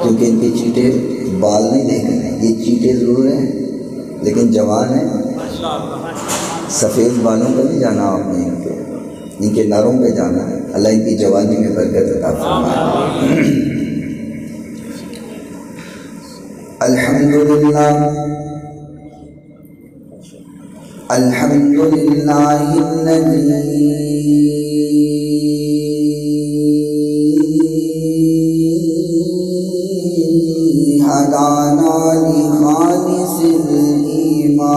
کیونکہ ان کے چیٹے بال نہیں دیکھ رہے ہیں، یہ چیٹے ضرور ہیں لیکن جوان ہیں. سفید بالوں پہ نہیں جانا آپ نے، ان کے نروں پہ جانا ہے. اللہ ان کی جوانی میں برکت عطا فرمائے. الحمدللہ الحمدللہ الذی هدانا لخالص الإيمان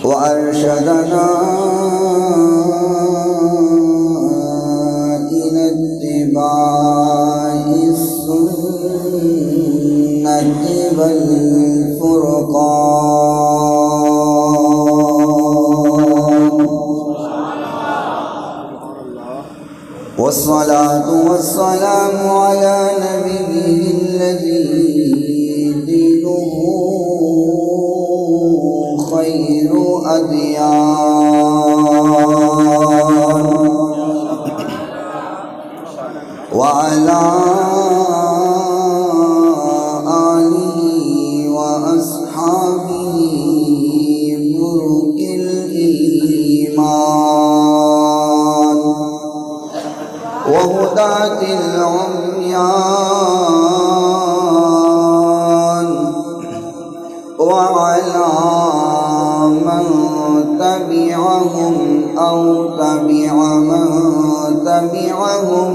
وأرشدنا إلى اتباع السنة والفرقان والصلاة والسلام على نبيه الذي دينه خير أديان وعلى آله وأصحابه برك الإيمان وهداة العميان وعلى من تبعهم أو تبع من تبعهم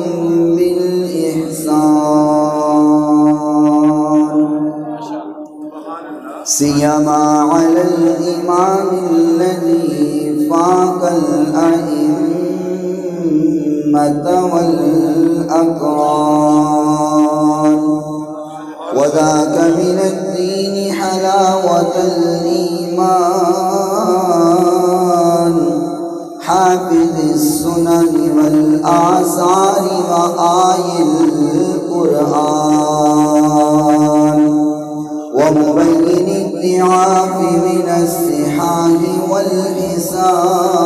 بالإحسان سيما على الإمام الذي فاق الأئمة والأقران وذاك من الدين حلاوة الإيمان حافظ السنن والآثار وآي القرآن ومبين الضعاف من الصحاح والحسان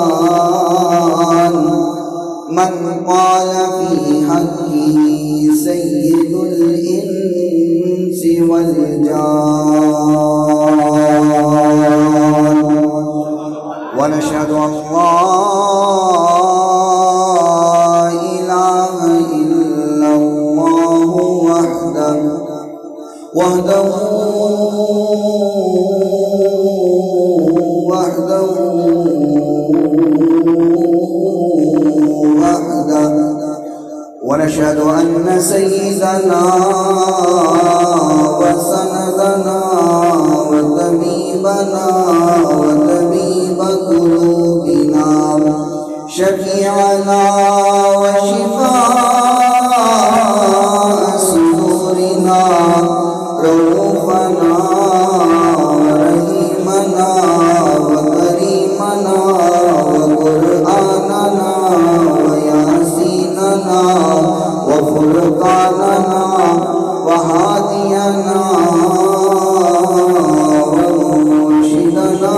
من قال في حقه سيد الإنس والجان ونشهد أن لا إله إلا الله وحده ونشهد أن سيدنا وسندنا وطبيبنا وطبيب قلوبنا شفيعنا وشفاء صدورنا رؤوفنا ورحيمنا وكريمنا وقرآننا وياسيننا وفرقاننا وهادينا ومرشدنا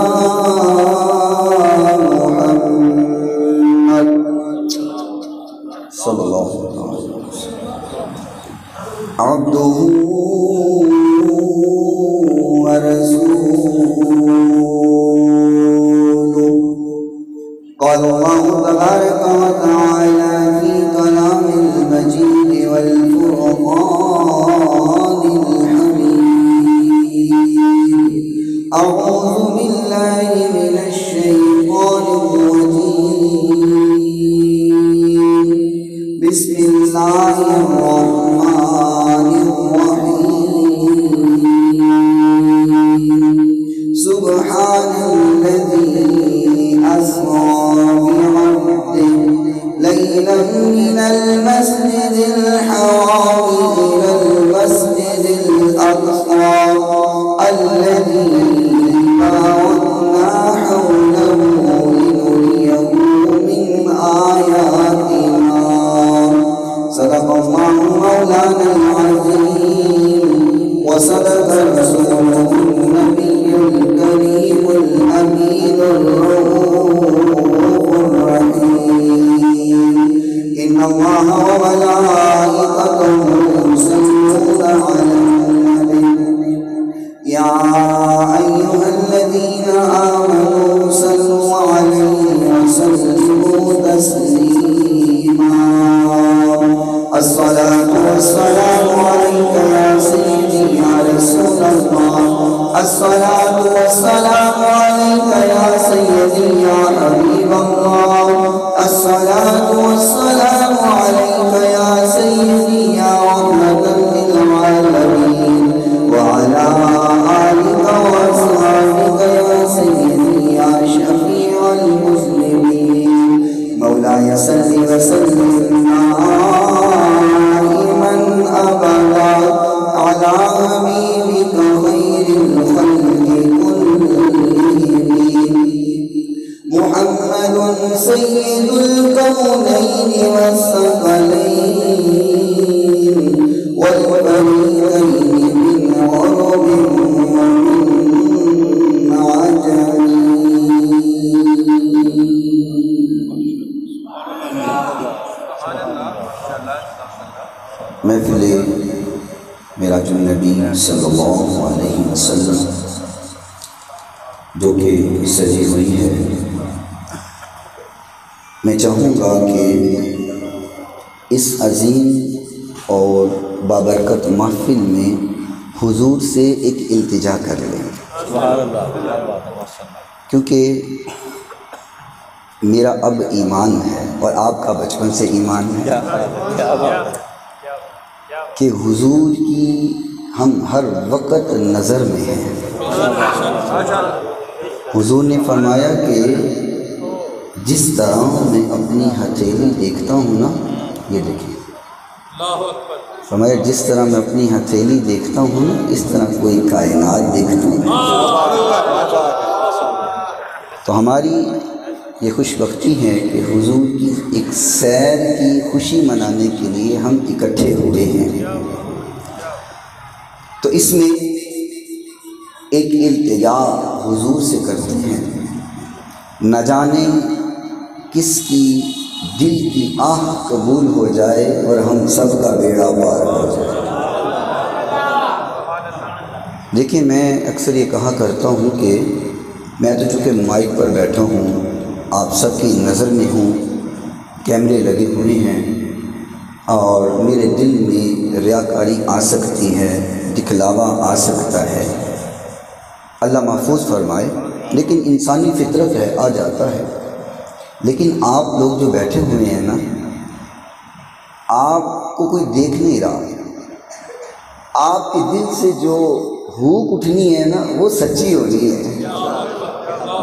محمد صلى الله عليه وسلم عبده ورسوله. قال الله تبارك وتعالى في كلام المجيد والفرقان الحميد أعوذ بالله من الشيطان الرجيم بسم الله الرحمن الرحيم سبحان الذي أسرى بعبده ليلا من المسجد الحرام إلى المسجد الأقصى الذي باركنا حوله لنريه من آياتنا صدق الله مولانا العظيم وصدق رسوله النبي الكريم الأمين الرؤوف الرحيم إن الله وملائكته يصلون على النبي يا أيها الذين آمنوا صلوا عليه وسلموا تسليما الصلاة والسلام عليك يا سيدي يا رسول الله الصلاة والسلام عليك يا سيدي يا حبيب الله الصلاة والسلام عليك يا سيدي يا رحمة للعالمين وعلى آلك وأصحابك يا سيدي يا شفيع المسلمين مولاي صل وسلم دائما أبدا على حبيبك خير الخلق كلهم محمد سيد الكونين والثقلين والفريقين من عرب ومن عجم محفل معراج النبی صلی اللہ علیہ وسلم جو کہ سجی ہوئی ہے، میں چاہوں گا کہ اس عظیم اور بابرکت محفل میں حضور سے ایک التجا کر لیں، کیونکہ میرا اب ایمان ہے اور آپ کا بچپن سے ایمان ہے کہ حضور کی ہم ہر وقت نظر میں ہیں۔ حضور نے فرمایا کہ جس طرح میں اپنی ہتھیلی دیکھتا ہوں نا، یہ دیکھیں، فرمایا جس طرح میں اپنی ہتھیلی دیکھتا ہوں نا، اس طرح کوئی کائنات دیکھتا ہوں۔ تو ہماری یہ خوش بختی ہے کہ حضور کی ایک سیر کی خوشی منانے کے لیے ہم اکٹھے ہوئے ہیں۔ تو اس میں ایک التجا حضور سے کرتے ہیں، نہ جانے کس کی دل کی آہ قبول ہو جائے اور ہم سب کا بیڑا پار ہو جائے۔ دیکھیں، میں اکثر یہ کہا کرتا ہوں کہ میں تو چونکہ مائک پر بیٹھا ہوں، آپ سب کی نظر میں ہوں، کیمرے لگے ہوئے ہیں اور میرے دل میں ریاکاری آ سکتی ہے، دکھلاوا آ سکتا ہے، اللہ محفوظ فرمائے، لیکن انسانی فطرت ہے، آ جاتا ہے۔ لیکن آپ لوگ جو بیٹھے ہوئے ہیں نا، آپ کو کوئی دیکھ نہیں رہا، آپ کے دل سے جو ہوک اٹھنی ہے نا وہ سچی ہونی ہے،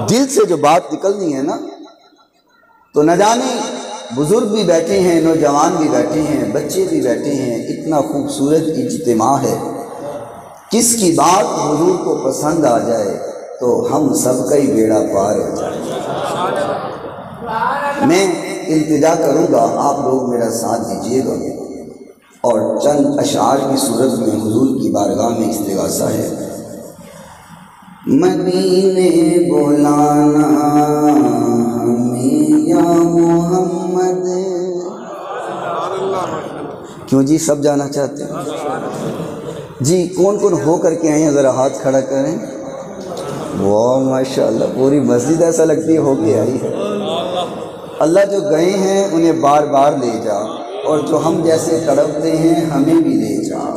دل سے جو بات نکلنی ہے نا، تو نہ جانے بزرگ بھی بیٹھے ہیں، نوجوان بھی بیٹھے ہیں، بچے بھی بیٹھے ہیں، اتنا خوبصورت اجتماع ہے، کس کی بات حضور کو پسند آ جائے تو ہم سب کا ہی بیڑا پار ہو جائے۔ میں التجا کروں گا، آپ لوگ میرا ساتھ دیجیے گا اور چند اشعار کی صورت میں حضور کی بارگاہ میں استغاثہ ہے۔ مدینے بلانا ہمیں یا محمد، کیوں جی سب جانا چاہتے ہیں جی؟ کون کون ہو کر کے آئے ہیں ذرا ہاتھ کھڑا کریں۔ واہ ماشاءاللہ، پوری مسجد ایسا لگتی ہے ہو کے آئی ہے۔ اللہ جو گئے ہیں انہیں بار بار لے جا اور جو ہم جیسے تڑپتے ہیں ہمیں بھی لے جاؤ،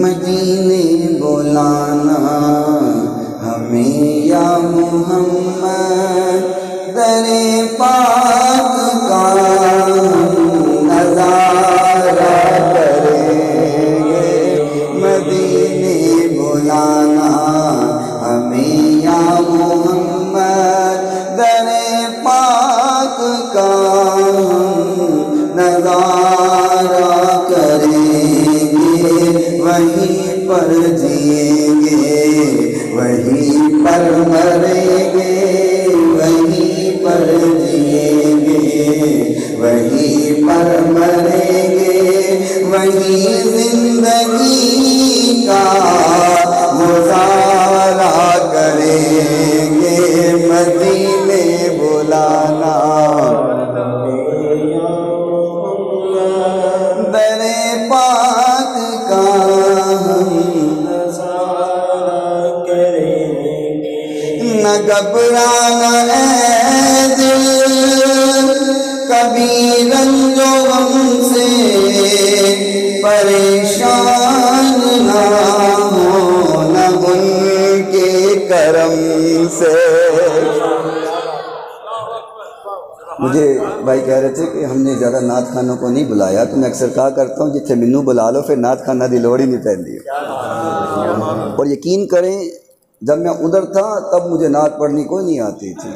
مدینے بلانا ہمیں یا محمد، در پاک کا نظارہ کریں گے، مدینے بلانا ہمیں یا محمد، در پاک کا نظارہ کریں گے، وہیں پر جئیں گے وہیں پر مریں گے، وہیں پر جئیں گے وہیں پر مریں گے، وہیں زندگی کا گزارا کریں گے، مدینے بلانا در پاک کا نہ گھبرانا اے دل کبھی رنج و غم سے، پریشان نہ ہونا ان کے کرم سے۔ مجھے بھائی کہہ رہے تھے کہ ہم نے زیادہ نعت خانوں کو نہیں بلایا، تو میں اکثر کہا کرتا ہوں جتنے منو بلا لو پھر نعت خانہ دی لوڑ ہی نہیں پہنتی۔ اور یقین کریں جب میں ادھر تھا تب مجھے نعت پڑھنی کوئی نہیں آتی تھی،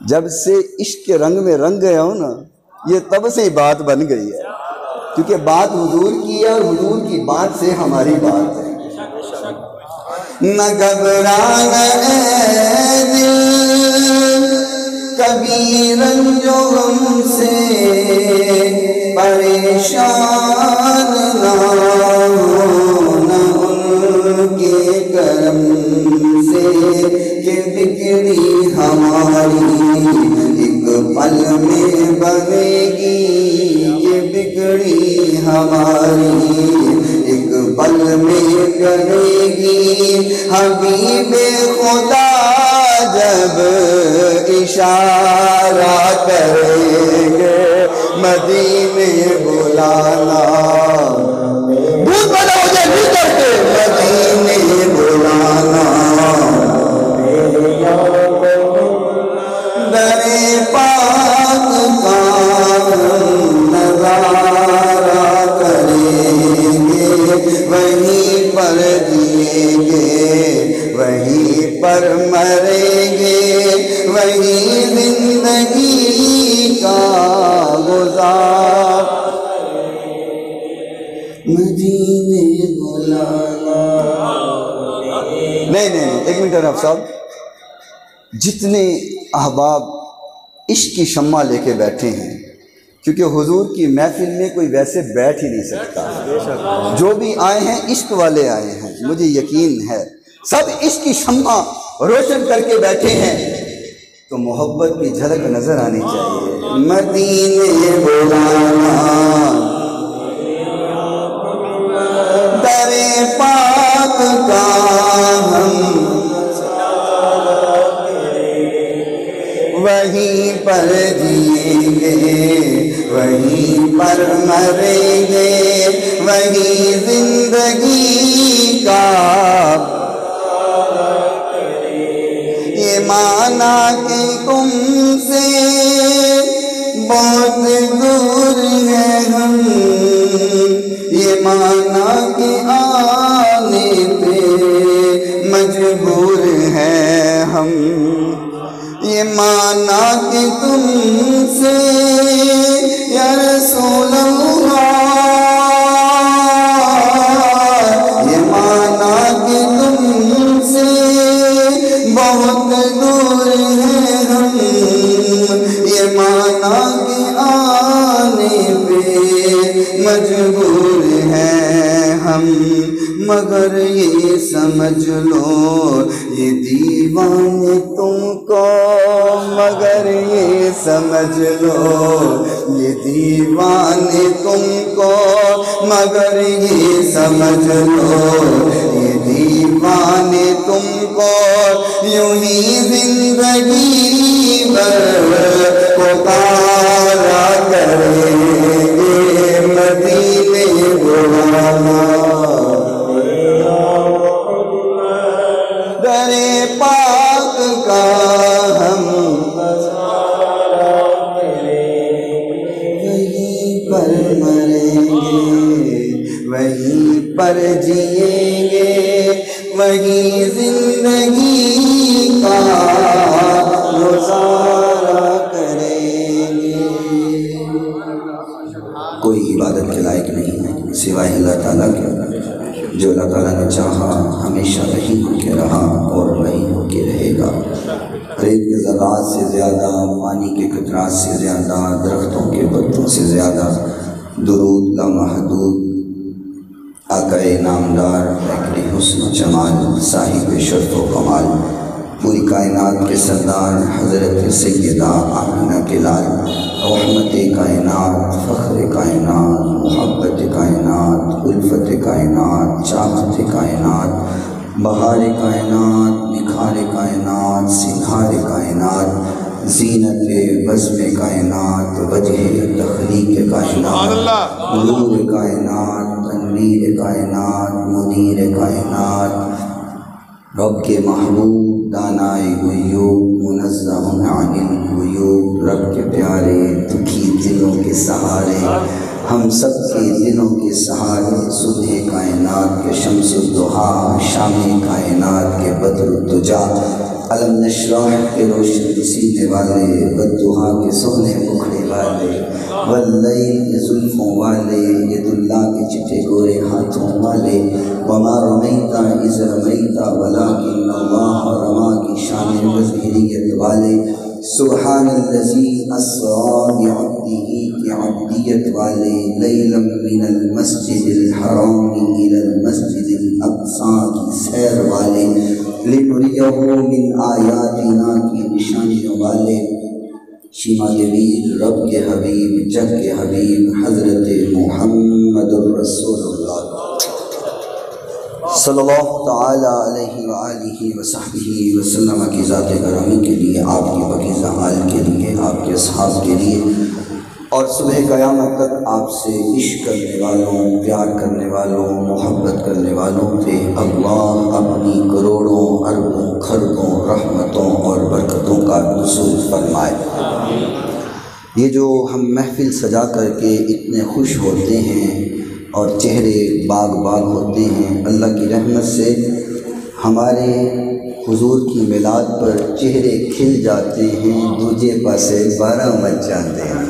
جب سے عشق کے رنگ میں رنگ گیا ہوں نا، یہ تب سے ہی بات بن گئی ہے، کیونکہ بات حضور کی ہے اور حضور کی بات سے ہماری بات ہے۔ نہ گھبرانا اے دل کبھی رنج و غم سے، پریشان نہ ہونا ان کے کرم سے، کہ بگڑی ہماری ایک پل میں بنے گی، کہ بگڑی ہماری ایک پل میں بنے گی، حبیب خدا جب اشارہ کریں گے، مدینے بلانا بھول بنا ہو جائے بھی کرتے، مدینے بلانا در پاک کا نظارہ کریں گے، وہیں پر جئیں گے وہیں پر مریں گے، وہیں زندگی کا گزار مدینے بلانا۔ نہیں ایک منٹ رب صاحب، جتنے احباب عشق کی شمع لے کے بیٹھے ہیں، کیونکہ حضور کی محفل میں کوئی ویسے بیٹھ ہی نہیں سکتا، جو بھی آئے ہیں عشق والے آئے ہیں، مجھے یقین ہے سب عشق کی شمع روشن کر کے بیٹھے ہیں، تو محبت کی جھلک نظر آنی چاہیے، مدینے بلانا در پاک کا ہم وہیں پر جئیں گے وہیں پر مریں گے، وہیں زندگی کا یہ مانا کہ تم سے بہت دور ہیں ہم، یہ مانا کہ آنے پہ مجبور ہیں ہم، یہ مانا کہ تم سے یا رسول اللہ، یہ مانا کہ تم سے بہت دور ہیں ہم، یہ مانا کہ آنے پہ مجبور ہیں ہم، مگر یہ سمجھ لو یہ دیوانے تم کو، مگر یہ سمجھ لو یہ دیوانے تم کو، مگر یہ سمجھ لو یہ دیوانے دیوانے تم کو یوں ہی زندگی بھر پکارا کریں گے مدینے والا در پاک کا ہم وہیں پر مریں گے وہیں پر جئیں گے وہیں زندگی کا گزارا کریں گے۔ کوئی عبادت کے لائق نہیں ہے سوائے اللہ تعالیٰ کے، جو اللہ تعالیٰ نے چاہا ہمیشہ وہی ہو کے رہا اور وہی ہو کے رہے گا۔ ریت کے ذرات سے زیادہ، پانی کے قطرات سے زیادہ، درختوں کے پتوں سے زیادہ درود لامحدود آقا نامدار فیکڑ حسن و جمال صاحب شرف و کمال پوری کائنات کے سردار حضرت سیدہ آمینہ کے لال رحمت کائنات، فخر کائنات، محبت کائنات، الفت کائنات، چاہت کائنات، بہار کائنات، نکھار کائنات، سنگھار کائنات، زینت بزم کائنات، وجہ تخلیق کائنات، نور کائنات، تنویر کائنات، منیر کائنات، رب کے محبوب دانائے غیوب منزہ عن الغیوب، رب کے پیارے دکھی دلوں کے سہارے، ہم سب کے دلوں کے سہارے، صبح کائنات کے شمس الضحیٰ، شام کائنات کے بدر الدجا، علم نشرح کے روشن سینے والے، والضحیٰ کے سونے مکھڑے والے، واللیل کے زلفوں والے، ید اللہ کے چٹے گورے ہاتھوں والے، وما رمیت اذ رمیت ولکن اللہ رما کی شان مظہریت والے، سبحان الذی اسری بعبدہ کی عبدیت والے، لیلا من المسجد الحرام الى المسجد الاقصی کی سیر والے، لنریہ من آیاتنا کی نشانیوں والے، شیما جبیل رب کے حبیب جگ کے حبیب حضرت محمد الرسول اللہ صلی اللہ تعالی علیہ وآلہ وصحبہ وسلم کی ذات گرامی کے لیے، آپ کی پاکیزہ حال کے لیے، آپ کے اصحاب کے لیے، اور صبح قیامت تک آپ سے عشق کرنے والوں، پیار کرنے والوں، محبت کرنے والوں پہ اللہ اپنی کروڑوں اربوں خربوں رحمتوں اور برکتوں کا نزول فرمائے۔ یہ جو ہم محفل سجا کر کے اتنے خوش ہوتے ہیں اور چہرے باغ باغ ہوتے ہیں، اللہ کی رحمت سے ہمارے حضور کی میلاد پر چہرے کھل جاتے ہیں، دوجے پاسے 12 بج جاتے ہیں۔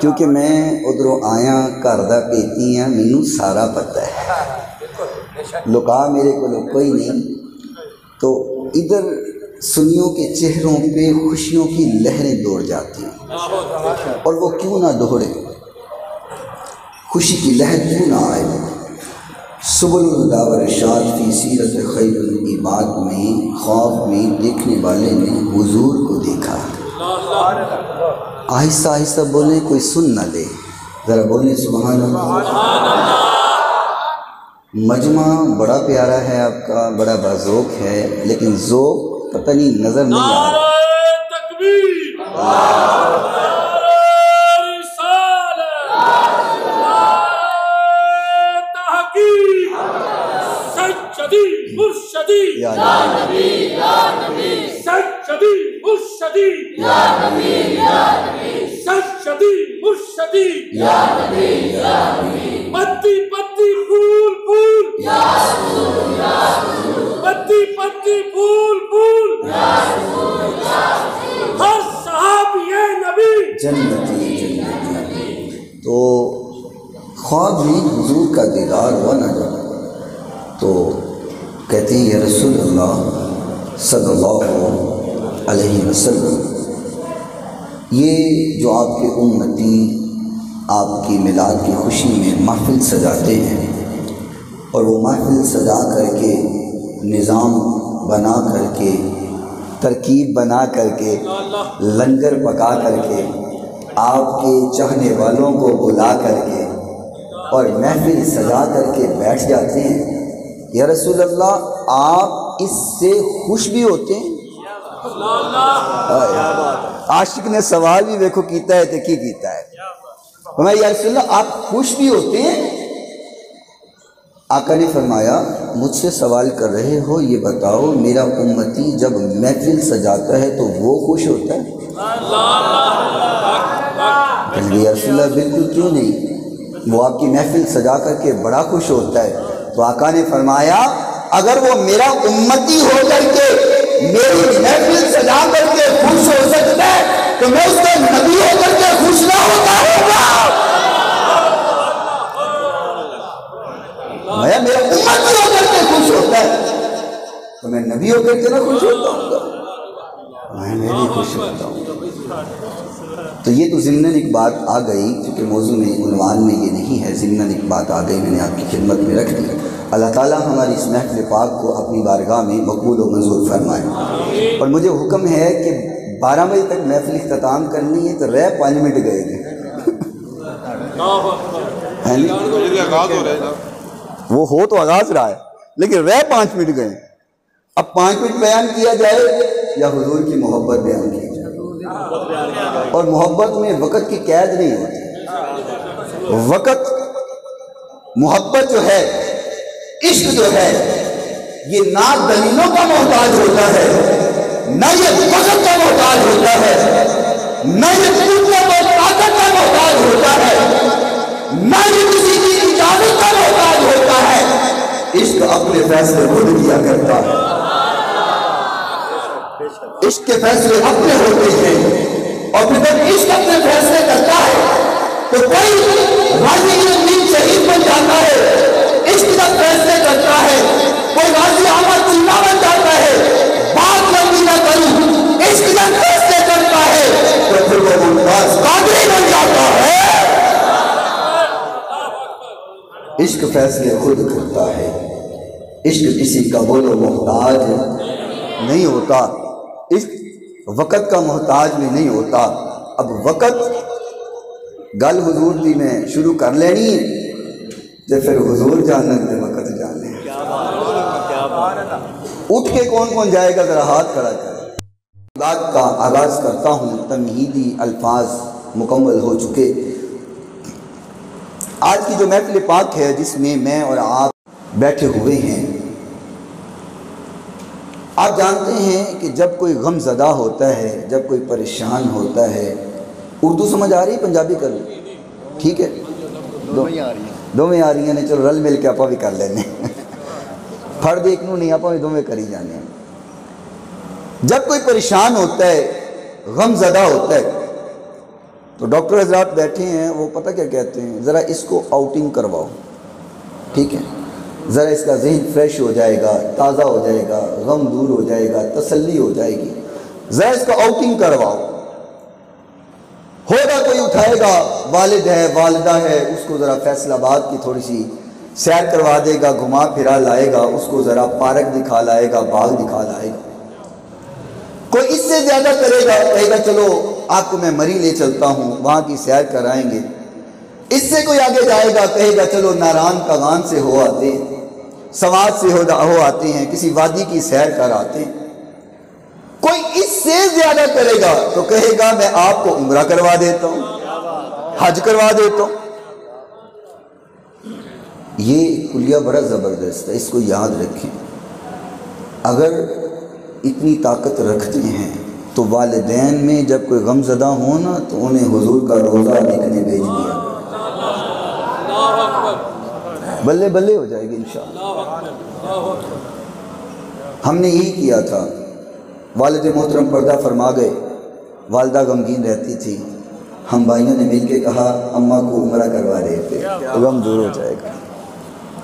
کیونکہ میں ادھروں آیا گھر دا پیتی ہیں، مینوں سارا پتہ ہے، لکا میرے کو کوئی نہیں، تو ادھر سنیوں کے چہروں پہ خوشیوں کی لہریں دوڑ جاتی ہیں، اور وہ کیوں نہ دوڑے، خوشی کی لہر کیوں نہ آئے۔ سبل الہدی و ارشاد فی سیرت خیر العباد میں خواب میں دیکھنے والے نے حضور کو دیکھا۔ آہستہ آہستہ بولیں، کوئی سن نہ لے، ذرا بولیں سبحان اللہ۔ مجمع بڑا پیارا ہے آپ کا، بڑا باذوق ہے، لیکن ذوق پتہ نہیں نظر نہیں آ رہا۔ یا نبی یا نبی سجدی مرشدی یا نبی یا نبی سجدی مرشدی یا نبی یا نبی پتی پتی پھول پھول یا رسول یا رسول پتی پتی پھول پھول یا رسول یا رسول ہر صحابی نبی جنتی جنتی۔ تو خواب میں حضور کا دیدار ہوا نہ جانا، تو کہتے ہیں یا رسول اللہ صلی اللہ علیہ وسلم، یہ جو آپ کے امتی آپ کی میلاد کی خوشی میں محفل سجاتے ہیں، اور وہ محفل سجا کر کے نظام بنا کر کے ترکیب بنا کر کے لنگر پکا کر کے آپ کے چاہنے والوں کو بلا کر کے اور محفل سجا کر کے بیٹھ جاتے ہیں، یا رسول اللہ آپ اس سے خوش بھی ہوتے ہیں؟ عاشق نے سوال بھی دیکھو کیتا ہے تو کی کیتا ہے، فرمایا یا رسول اللہ آپ خوش بھی ہوتے ہیں؟ آقا نے فرمایا مجھ سے سوال کر رہے ہو، یہ بتاؤ میرا امتی جب محفل سجاتا ہے تو وہ خوش ہوتا ہے؟ یا رسول اللہ بالکل کیوں نہیں، وہ آپ کی محفل سجا کر کے بڑا خوش ہوتا ہے۔ تو آقا نے فرمایا اگر وہ میرا امتی ہو کر کے میری محفل سجا کر کے خوش ہو سکتا ہے تو میں اس کا نبی ہو کر کے خوش نہ ہوتا ہوگا؟ میرا امتی ہو کر کے خوش ہوتا ہے تو میں نبی ہو کر کے نہ خوش ہوتا ہوں گا؟ میں بھی خوش ہوتا ہوں۔ تو یہ تو ضمناً ایک بات آ گئی، کیونکہ موضوع میں عنوان میں یہ نہیں ہے، ضمناً ایک بات آ گئی، میں نے آپ کی خدمت میں رکھ دی۔ اللہ تعالیٰ ہماری اس محفل پاک کو اپنی بارگاہ میں مقبول و منظور فرمائے۔ اور مجھے حکم ہے کہ 12 بجے تک محفل اختتام کرنی ہے، تو رہ 5 منٹ گئے گے، وہ ہو تو آغاز رہا ہے لیکن رہ 5 منٹ گئے۔ اب 5 منٹ بیان کیا جائے یا حضور کی محبت بیان کی جائے، اور محبت میں وقت کی قید نہیں ہوتی۔ وقت، محبت جو ہے، عشق جو ہے، یہ نہ دلیلوں کا محتاج ہوتا ہے، نہ یہ وقت کا محتاج ہوتا ہے، نہ یہ قوت اور طاقت کا محتاج ہوتا ہے، نہ یہ کسی کی اجازت کا محتاج ہوتا ہے۔ عشق اپنے فیصلے خود کیا کرتا ہے، عشق کے فیصلے اپنے ہوتے ہیں، اور پھر جب عشق اپنے فیصلے کرتا ہے تو کوئی غازی الدین شہید بن جاتا ہے، عشق جب فیصلے کرتا ہے کوئی غازی احمد اللہ بن جاتا ہے۔ بات لمبی نہ کروں، عشق جب فیصلے کرتا ہے تو پھر وہ ممتاز قادری بن جاتا ہے۔ عشق فیصلے خود کرتا ہے، عشق کسی کا بولو محتاج نہیں ہوتا، عشق وقت کا محتاج بھی نہیں ہوتا۔ اب وقت گل حضور دی میں شروع کر لینی ہے تو پھر حضور جاننے دے وقت جاننے۔ اٹھ کے کون کون جائے گا ذرا ہاتھ کھڑا کرے۔ بات کا آغاز کرتا ہوں، تمہیدی الفاظ مکمل ہو چکے۔ آج کی جو محفل پاک ہے جس میں میں اور آپ بیٹھے ہوئے ہیں، آپ جانتے ہیں کہ جب کوئی غم زدہ ہوتا ہے، جب کوئی پریشان ہوتا ہے، اردو سمجھ آ رہی ہے پنجابی کر لیں؟ ٹھیک ہے، دو میں آ رہی ہیں، چلو رل مل کے آپ بھی کر لینے، پھڑ دیکھنو نہیں، آپ بھی دو میں کری جانے ہیں۔ جب کوئی پریشان ہوتا ہے، غم زدہ ہوتا ہے، تو ڈاکٹر حضرات بیٹھے ہیں، وہ پتہ کیا کہتے ہیں، ذرا اس کو آؤٹنگ کرواؤ، ٹھیک ہے، ذرا اس کا ذہن فریش ہو جائے گا، تازہ ہو جائے گا، غم دور ہو جائے گا، تسلی ہو جائے گی، ذرا اس کا آؤٹنگ کرواؤ۔ ہوگا کوئی اٹھائے گا، والد ہے، والدہ ہے، اس کو ذرا فیصل آباد کی تھوڑی سی سیر کروا دے گا، گھما پھرا لائے گا، اس کو ذرا پارک دکھا لائے گا، باغ دکھا لائے گا۔ کوئی اس سے زیادہ کرے گا، کہے گا چلو آپ کو میں مری لے چلتا ہوں، وہاں کی سیر کرائیں گے۔ اس سے کوئی آگے جائے گا، کہے گا چلو ناران کاغان سے ہو آتے ہیں، سوات سے ہو آتے ہیں، کسی وادی کی سیر کر آتے ہیں۔ کوئی اس سے زیادہ کرے گا تو کہے گا میں آپ کو عمرہ کروا دیتا ہوں، حج کروا دیتا ہوں۔ یہ کلیہ بڑا زبردست ہے، اس کو یاد رکھیں۔ اگر اتنی طاقت رکھتے ہیں تو والدین میں جب کوئی غم زدہ ہونا تو انہیں حضور کا روزہ دیکھنے بھیج دیا، بلے بلے ہو جائے گی انشاءاللہ۔ ہم نے یہی کیا تھا، والد محترم پردہ فرما گئے، والدہ غمگین رہتی تھی، ہم بھائیوں نے مل کے کہا اماں کو عمرہ کروا دیتے تو غم دور ہو جائے گا،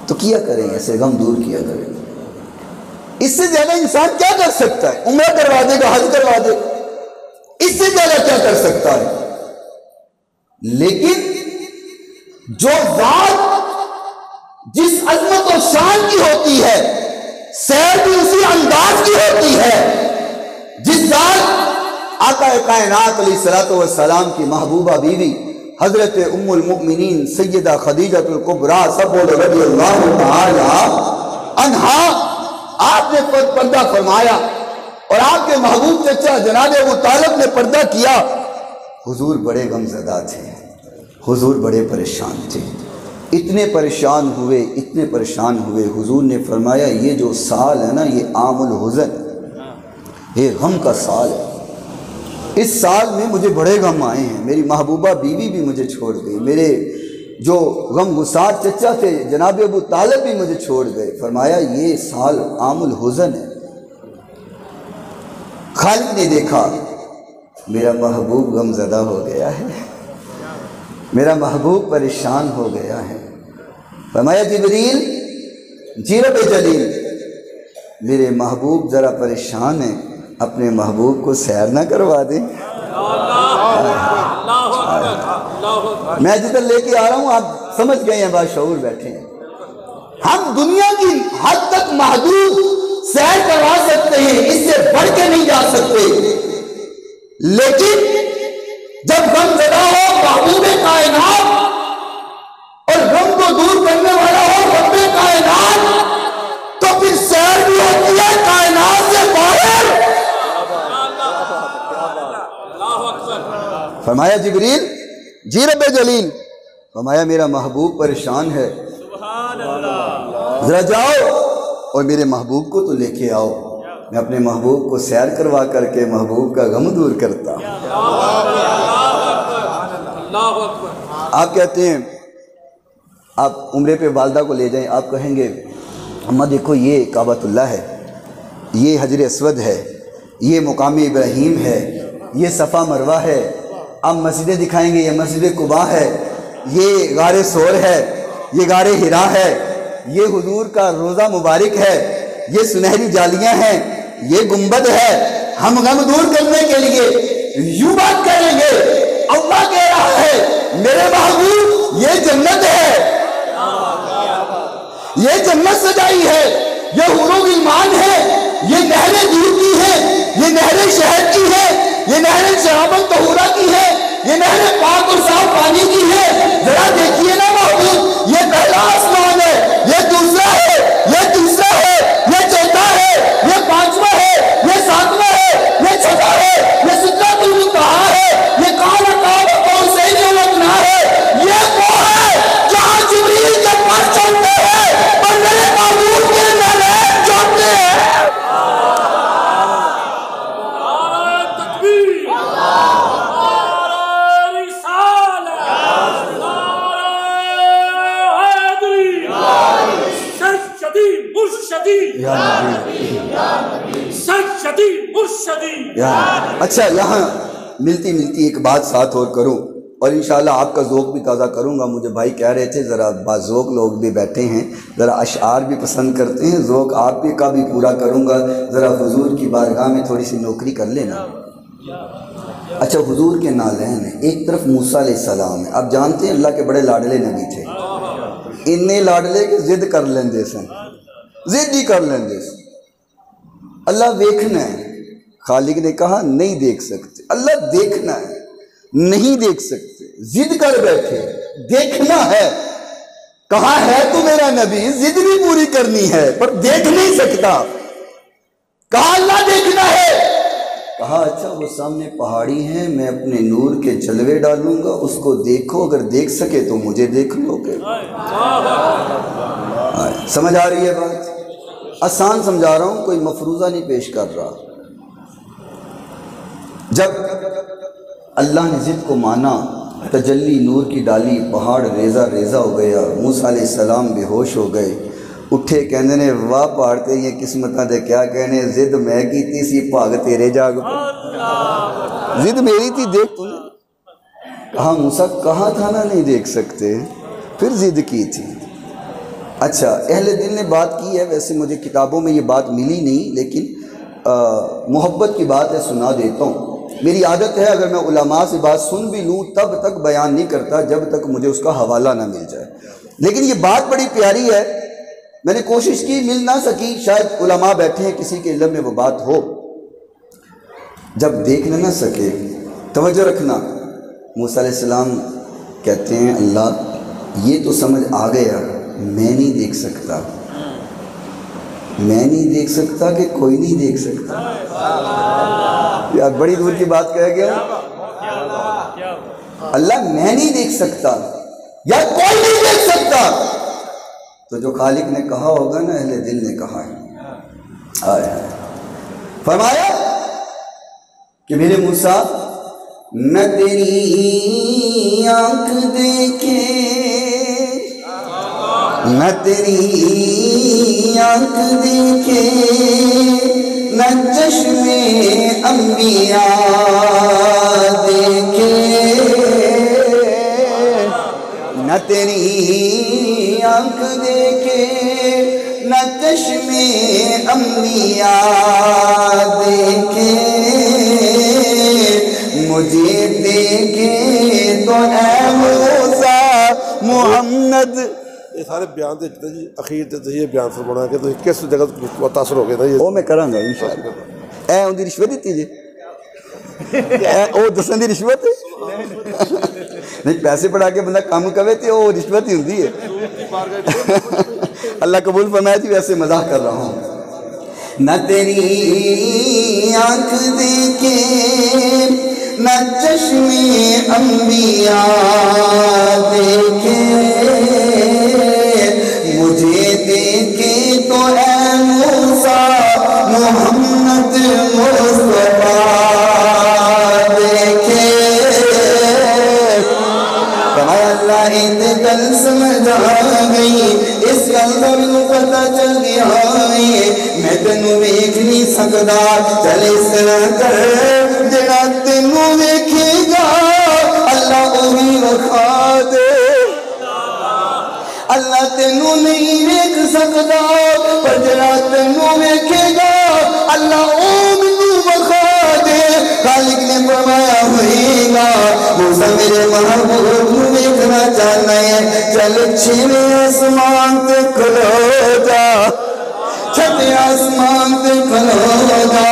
تو کیا کریں، ایسے غم دور کیا کریں۔ اس سے زیادہ انسان کیا کر سکتا ہے؟ عمرہ کروا دے گا، حج کروا دے گا، اس سے زیادہ کیا کر سکتا ہے؟ لیکن جو ذات جس عظمت و شان کی ہوتی ہے، سیر بھی اسی انداز کی ہوتی ہے، جس ذات آقا کائنات علیہ السلام کی محبوبہ بیوی حضرت ام المؤمنین سیدہ خدیجہ الکبریٰ سب بولو رضی اللہ تعالی عنہا، آپ نے پردہ فرمایا اور آپ کے محبوب چچا جناب ابو طالب نے پردہ کیا۔ حضور بڑے غم زدہ تھے، حضور بڑے پریشان تھے، اتنے پریشان ہوئے حضور نے فرمایا یہ جو سال ہے نا یہ عام الحزن، یہ غم کا سال ہے، اس سال میں مجھے بڑے غم آئے ہیں، میری محبوبہ بیوی بھی مجھے چھوڑ گئی، میرے جو غم گسار چچا تھے جناب ابو طالب بھی مجھے چھوڑ گئے۔ فرمایا یہ سال عام الحزن ہے۔ خالق نے دیکھا میرا محبوب غم زدہ ہو گیا ہے، میرا محبوب پریشان ہو گیا ہے۔ فرمایا جبریل جی رب جلیل، میرے محبوب ذرا پریشان ہیں، اپنے محبوب کو سیر نہ کروا دیں۔ میں جدھر لے کے آ رہا ہوں آپ سمجھ گئے ہیں، باشعور بیٹھے ہیں۔ ہم دنیا کی حد تک محدود سیر کروا سکتے ہیں، اس سے بڑھ کے نہیں جا سکتے، لیکن جب غم زدہ ہو محبوب کائنات اور غم کو دور کرنے والا ہو رب کائنات، تو پھر سیر بھی ہوتی ہے کائنات سے باہر۔ فرمایا جبریل جی رب جلیل، فرمایا میرا محبوب پریشان ہے، ذرا جاؤ اور میرے محبوب کو تو لے کے آؤ، میں اپنے محبوب کو سیر کروا کر کے محبوب کا غم دور کرتا ہوں۔ آپ کہتے ہیں آپ عمرے پہ والدہ کو لے جائیں، آپ کہیں گے اماں دیکھو یہ کعبۃ اللہ ہے، یہ حجر اسود ہے، یہ مقام ابراہیم ہے، یہ صفا مروہ ہے، آپ مسجدیں دکھائیں گے، یہ مسجد قباء ہے، یہ غار ثور ہے، یہ غار حرا ہے، یہ حضور کا روضہ مبارک ہے، یہ سنہری جالیاں ہیں، یہ گنبد ہے۔ ہم غم دور کرنے کے لیے یوں بات کریں گے، اللہ کہہ رہا ہے میرے محبوب یہ جنت ہے، یہ جنت سجائی ہے، یہ حور و غلمان ہے، یہ نہریں دودھ کی ہے، یہ نہریں شہد کی ہے، یہ نہریں شراب طہورہ کی ہے، یہ نہریں پاک اور صاف پانی کی ہے۔ ذرا دیکھیے نا محبوب، یہ پہلا آسمان ہے، یہ دوسرا ہے، یہ تیسرا ہے، یہ چوتھا ہے، یہ پانچواں ہے، یہ ساتواں ہے، یہ چھٹا ہے، یہ سدرۃ المنتہا ہے، یہ کعبۃ قوسین و ادنیٰ ہے۔ یہ وہ ہے جہاں جبریل کے پر چلتے ہیں اور میرے محبوب کے نعلین چومتے ہیں۔ اچھا یہاں ملتی ایک بات ساتھ اور کروں اور انشاءاللہ آپ کا ذوق بھی تازہ کروں گا۔ مجھے بھائی کہہ رہے تھے ذرا باذوق لوگ بھی بیٹھے ہیں، ذرا اشعار بھی پسند کرتے ہیں، ذوق آپ بھی کا بھی پورا کروں گا، ذرا حضور کی بارگاہ میں تھوڑی سی نوکری کر لینا۔ اچھا حضور کے نالین ہیں، ایک طرف موسیٰ علیہ السلام ہے، آپ جانتے ہیں اللہ کے بڑے لاڈلے نبی تھے، انہیں لاڈلے کے ضد کر لیندے سن، ضد ہی کر لیندے سن۔ اللہ دیکھنا ہے، خالق نے کہا نہیں دیکھ سکتے، اللہ دیکھنا ہے نہیں دیکھ سکتے، ضد کر بیٹھے، دیکھنا ہے، کہا ہے تو میرا نبی ضد بھی پوری کرنی ہے پر دیکھ نہیں سکتا، کہا اللہ دیکھنا ہے، کہا اچھا وہ سامنے پہاڑی ہیں، میں اپنے نور کے جلوے ڈالوں گا، اس کو دیکھو، اگر دیکھ سکے تو مجھے دیکھ لو گے۔ سمجھ آ رہی ہے بات؟ آسان سمجھا رہا ہوں، کوئی مفروضہ نہیں پیش کر رہا۔ جب اللہ نے ضد کو مانا، تجلی نور کی ڈالی، پہاڑ ریزہ ریزہ ہو گیا، موسیٰ علیہ السلام بے ہوش ہو گئے، اٹھے کہنے نے واہ پہاڑ تے یہ قسمتاں دے کیا کہنے، ضد میں کی تھی سی پاگ تیرے جاگ پر، ضد میری تھی دیکھ تو نے، کہا موسیٰ کہا تھا نا نہیں دیکھ سکتے، پھر ضد کی تھی۔ اچھا اہل دل نے بات کی ہے، ویسے مجھے کتابوں میں یہ بات ملی نہیں، لیکن محبت کی بات ہے سنا دیتا ہوں۔ میری عادت ہے اگر میں علماء سے بات سن بھی لوں تب تک بیان نہیں کرتا جب تک مجھے اس کا حوالہ نہ مل جائے، لیکن یہ بات بڑی پیاری ہے، میں نے کوشش کی مل نہ سکی، شاید علماء بیٹھے ہیں کسی کے علم میں وہ بات ہو۔ جب دیکھ نہ سکے، توجہ رکھنا، موسیٰ علیہ السلام کہتے ہیں اللہ یہ تو سمجھ آ گیا، میں نہیں دیکھ سکتا، میں نہیں دیکھ سکتا کہ کوئی نہیں دیکھ سکتا. یار بڑی دور کی بات کہہ گیا. اللہ میں نہیں دیکھ سکتا یا کوئی نہیں دیکھ سکتا، تو جو خالق نے کہا ہوگا نا اہل دل نے کہا ہے. فرمایا کہ میرے موسیٰ نہ تیری آنکھ دیکھے، نہ تیری آنکھ دیکھے، نہ چشم انبیاء دیکھے، نہ تیری آنکھ دیکھے، نہ چشم انبیاء دیکھے، مجھے دیکھے تو اے موسیٰ محمد. یہ سارے بیان دیکھتے جی اخیر تے یہ بیان فرمانا کہ تو کس جگہ متاثر ہو گئے نا یہ وہ میں کراں گا انشاءاللہ. اے اون دی رشوت دیتی جی، اے او دسن دی رشوت نہیں، پیسے پڑھا کے بندہ کام کرے تے وہ رشوت ہی ہوندی ہے. اللہ قبول فرمائے جی. ویسے مزاح کر رہا ہوں. نہ تیری آنکھ دیکھے، نہ چشم انبیاء دیکھے، مجھے دیکھے تو اے موسیٰ محمد مصطفیٰ دیکھے. فرمایا اللہ ایک گل سمجھ آ گئی، اس گل کا بھی پتہ چل گیا ہے، میں تینوں ویکھ نہیں سکدا، چل اس طرح کر جڑا تینوں ویکھے گا اللہ وہی وکھا دے. اللہ تینوں نہیں ویکھ سکدا، پر جڑا تینوں ویکھے گا اللہ او مینوں وکھا دے. خالق نے فرمایا ہوئے گا موسیٰ میرے محبوب نوں ویکھنا چاہنا ہے، چل چھویں آسمان تے کھلو جا، چھٹے آسمان تے کھلو جا.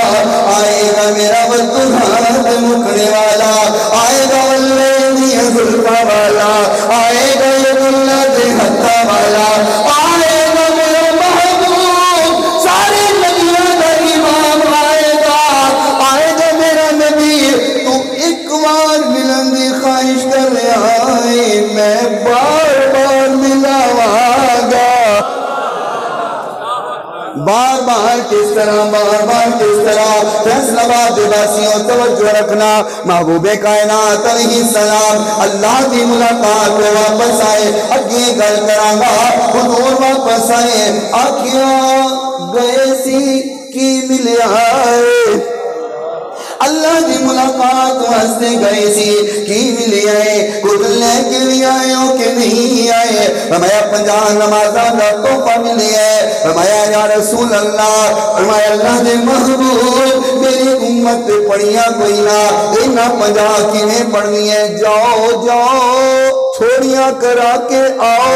آئے گا میرا بددعات مکنے والا، آئے گا واللہ دی زلفا والا، آئے گا یہ اللہ دے ہتھا والا، آئے گا میرا محبوب سارے نبیوں کا امام، آئے گا میرا نبی. تو ایک بار ملن دی خواہش کر رہا ہے، میں بار بار ملاواں گا. بار بار کس طرح، بار بار کس طرح. فیصلہ آباد واسیوں توجہ رکھنا، محبوب کائنات علیہ السلام اللہ کی ملاقات پہ واپس آئے. اگے گل کراں گا، حضور واپس آئے، آکھیاں گئے سی کی ملیا ہے. اللہ دی ملاقات واسطے گئے سی کی ملے آئے، کچھ لے کے بھی آئے ہو کہ نہیں آئے. فرمایا 50 نمازاں دا تحفہ ملے ہے. فرمایا یا رسول اللہ، فرمایا اللہ دے محبوب میری امت پہ پڑھیاں کوئی نہ، اینا 50 کیویں پڑھنی ہے؟ جاؤ جاؤ چھوڑیاں کرا کے آؤ.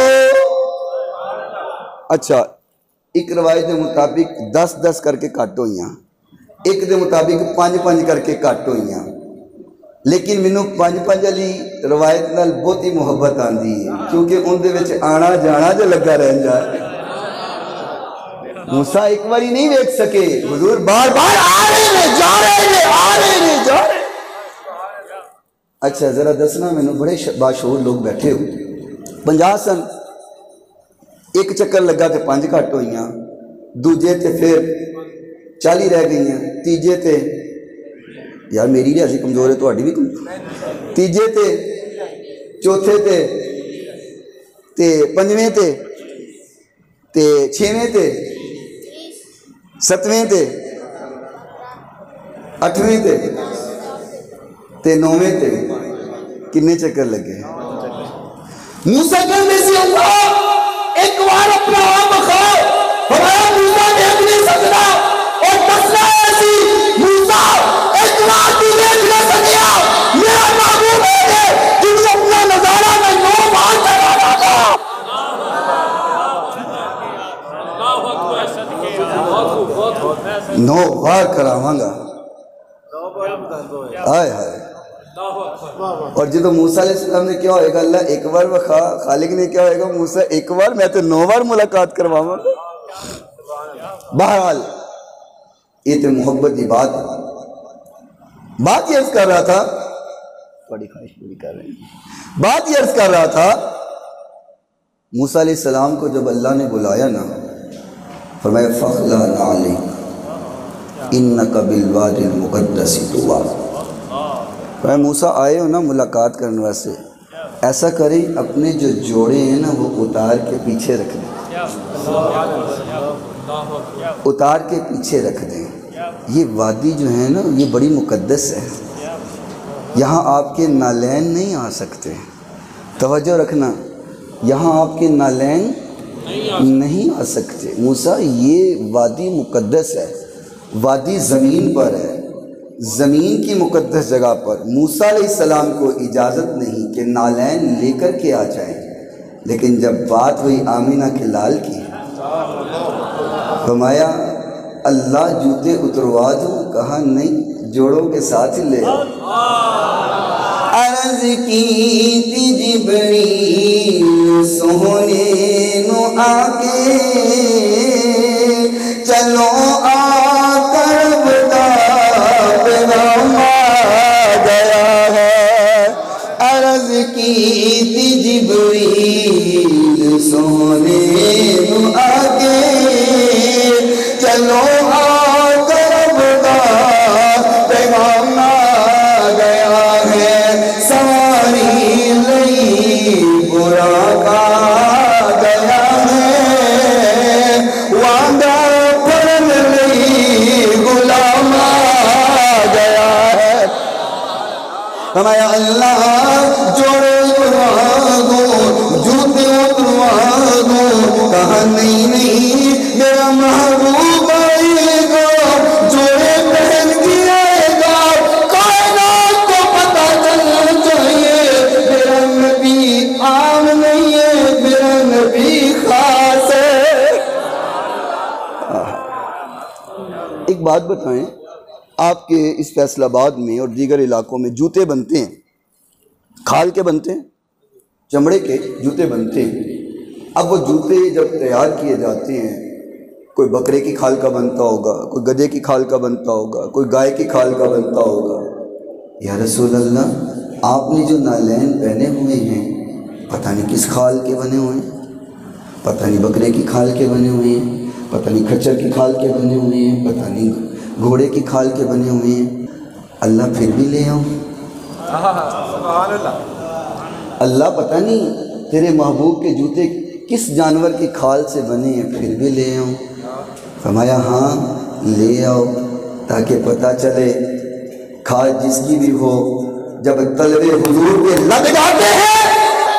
اچھا ایک روایت کے مطابق 10 کر کے کٹ ہوئیاں، ایک دے مطابق 5 کر کے کٹ ہوئیاں، لیکن مینوں 5 والی روایت نال بہت ہی محبت آندی ہے، کیونکہ ان دے وچ آنا جانا جو لگا رہندا ہے. موسیٰ ایک باری نہیں دیکھ سکے، حضور بار بار آ رہے ہیں جا رہے ہیں، آ رہے ہیں جا رہے ہیں. اچھا ذرا دسنا مینوں، بڑے باشعور لوگ بیٹھے ہو، 50 سن، ایک چکر لگا تے 5 کٹ ہوئیاں، دوجے تے پھر 40 رہ گئی ہیں، تیجے تے یار میری ریاضی کمزور ہے تہاڈی بھی کمزور، تیجے تے چوتھے تے پنجویں تے چھویں تے ستویں تے اٹھویں تے نویں تے کنے چکر لگے؟ موسیٰ کہنے سے اللہ ایک بار اپنا آپ بخواہ. ہمارا موسیٰ دیکھ نہیں سکتا اور مسئلہ ایسی، موسیٰ ایک بار تو دیکھ نہ سکیا، میرا محبوب ہے جن کو اپنا نظارہ میں 9 بار کرانا تھا. 9 بار کراواں گا. آئے ہائے اور جب موسیٰ علیہ السلام نے کیا ہوئے گا اللہ ایک بار خالق نے کیا ہوئے گا موسیٰ ایک بار میں تو 9 بار ملاقات کرواؤں گا. بہرحال یہ تو محبت کی بات ہے. بات یہ عرض کر رہا تھا بڑی خواہش پوری کر رہے ہیں. بات یہ عرض کر رہا تھا موسیٰ علیہ السلام کو جب اللہ نے بلایا نا فرمایا فَخْلَعْ نَعْلَيْكَ إِنَّكَ بِالْوَادِ الْمُقَدَّسِ طُوًى. فرمایا موسیٰ آئے ہو نا ملاقات کرنے واسطے ایسا کریں اپنے جو جوڑے ہیں نا وہ اتار کے پیچھے رکھ دیں. اتار کے پیچھے رکھ دیں. یہ وادی جو ہے نا یہ بڑی مقدس ہے. یہاں آپ کے نالین نہیں آ سکتے. توجہ رکھنا یہاں آپ کے نالین نہیں آ سکتے. موسیٰ یہ وادی مقدس ہے. وادی زمین پر ہے. زمین کی مقدس جگہ پر موسیٰ علیہ السلام کو اجازت نہیں کہ نالین لے کر کے آ جائیں. لیکن جب بات ہوئی آمینہ کے لال کی فرمایا اللہ جوتے اتروا دوں. کہا نہیں جوڑوں کے ساتھ ہی لے آؤ. عرض کی تھی جبریل سونے نو آگے چلو آ کر بتا پیغام آ گیا ہے. عرض کی تھی جبریل سونے نو آگے چلو آ کر بتا پیغام آ گیا ہے. ساری لئی برا کا گیا ہے وعدہ پڑھن لئی غلام آ گیا ہے. فرمایا اللہ جوڑے اتروا دو جوتے اتروا دو. کہا نہیں میرا محبوب آئے گا جوڑے پہن کے آئے گا. کائنات کو پتہ چلنا چاہیے میرا نبی عام نہیں ہے میرا نبی خاص ہے. ایک بات بتائیں آپ کے اس فیصل آباد میں اور دیگر علاقوں میں جوتے بنتے ہیں کھال کے بنتے ہیں چمڑے کے جوتے بنتے ہیں. اب وہ جوتے جب تیار کیے جاتے ہیں کوئی بکرے کی کھال کا بنتا ہوگا کوئی گدھے کی کھال کا بنتا ہوگا کوئی گائے کی کھال کا بنتا ہوگا. یا رسول اللہ آپ نے جو نالین پہنے ہوئے ہیں پتہ نہیں کس کھال کے بنے ہوئے ہیں. پتہ نہیں بکرے کی کھال کے بنے ہوئے ہیں. پتہ نہیں کھچر کی کھال کے بنے ہوئے ہیں. پتہ نہیں گھوڑے کی کھال کے بنے ہوئے ہیں. اللہ پھر بھی لے آؤں. اللہ پتہ نہیں تیرے محبوب کے جوتے کس جانور کی کھال سے بنے ہیں پھر بھی لے آؤں. فرمایا ہاں لے آؤ تاکہ پتہ چلے کھال جس کی بھی ہو جب طلب حضور پہ لگ جاتے ہیں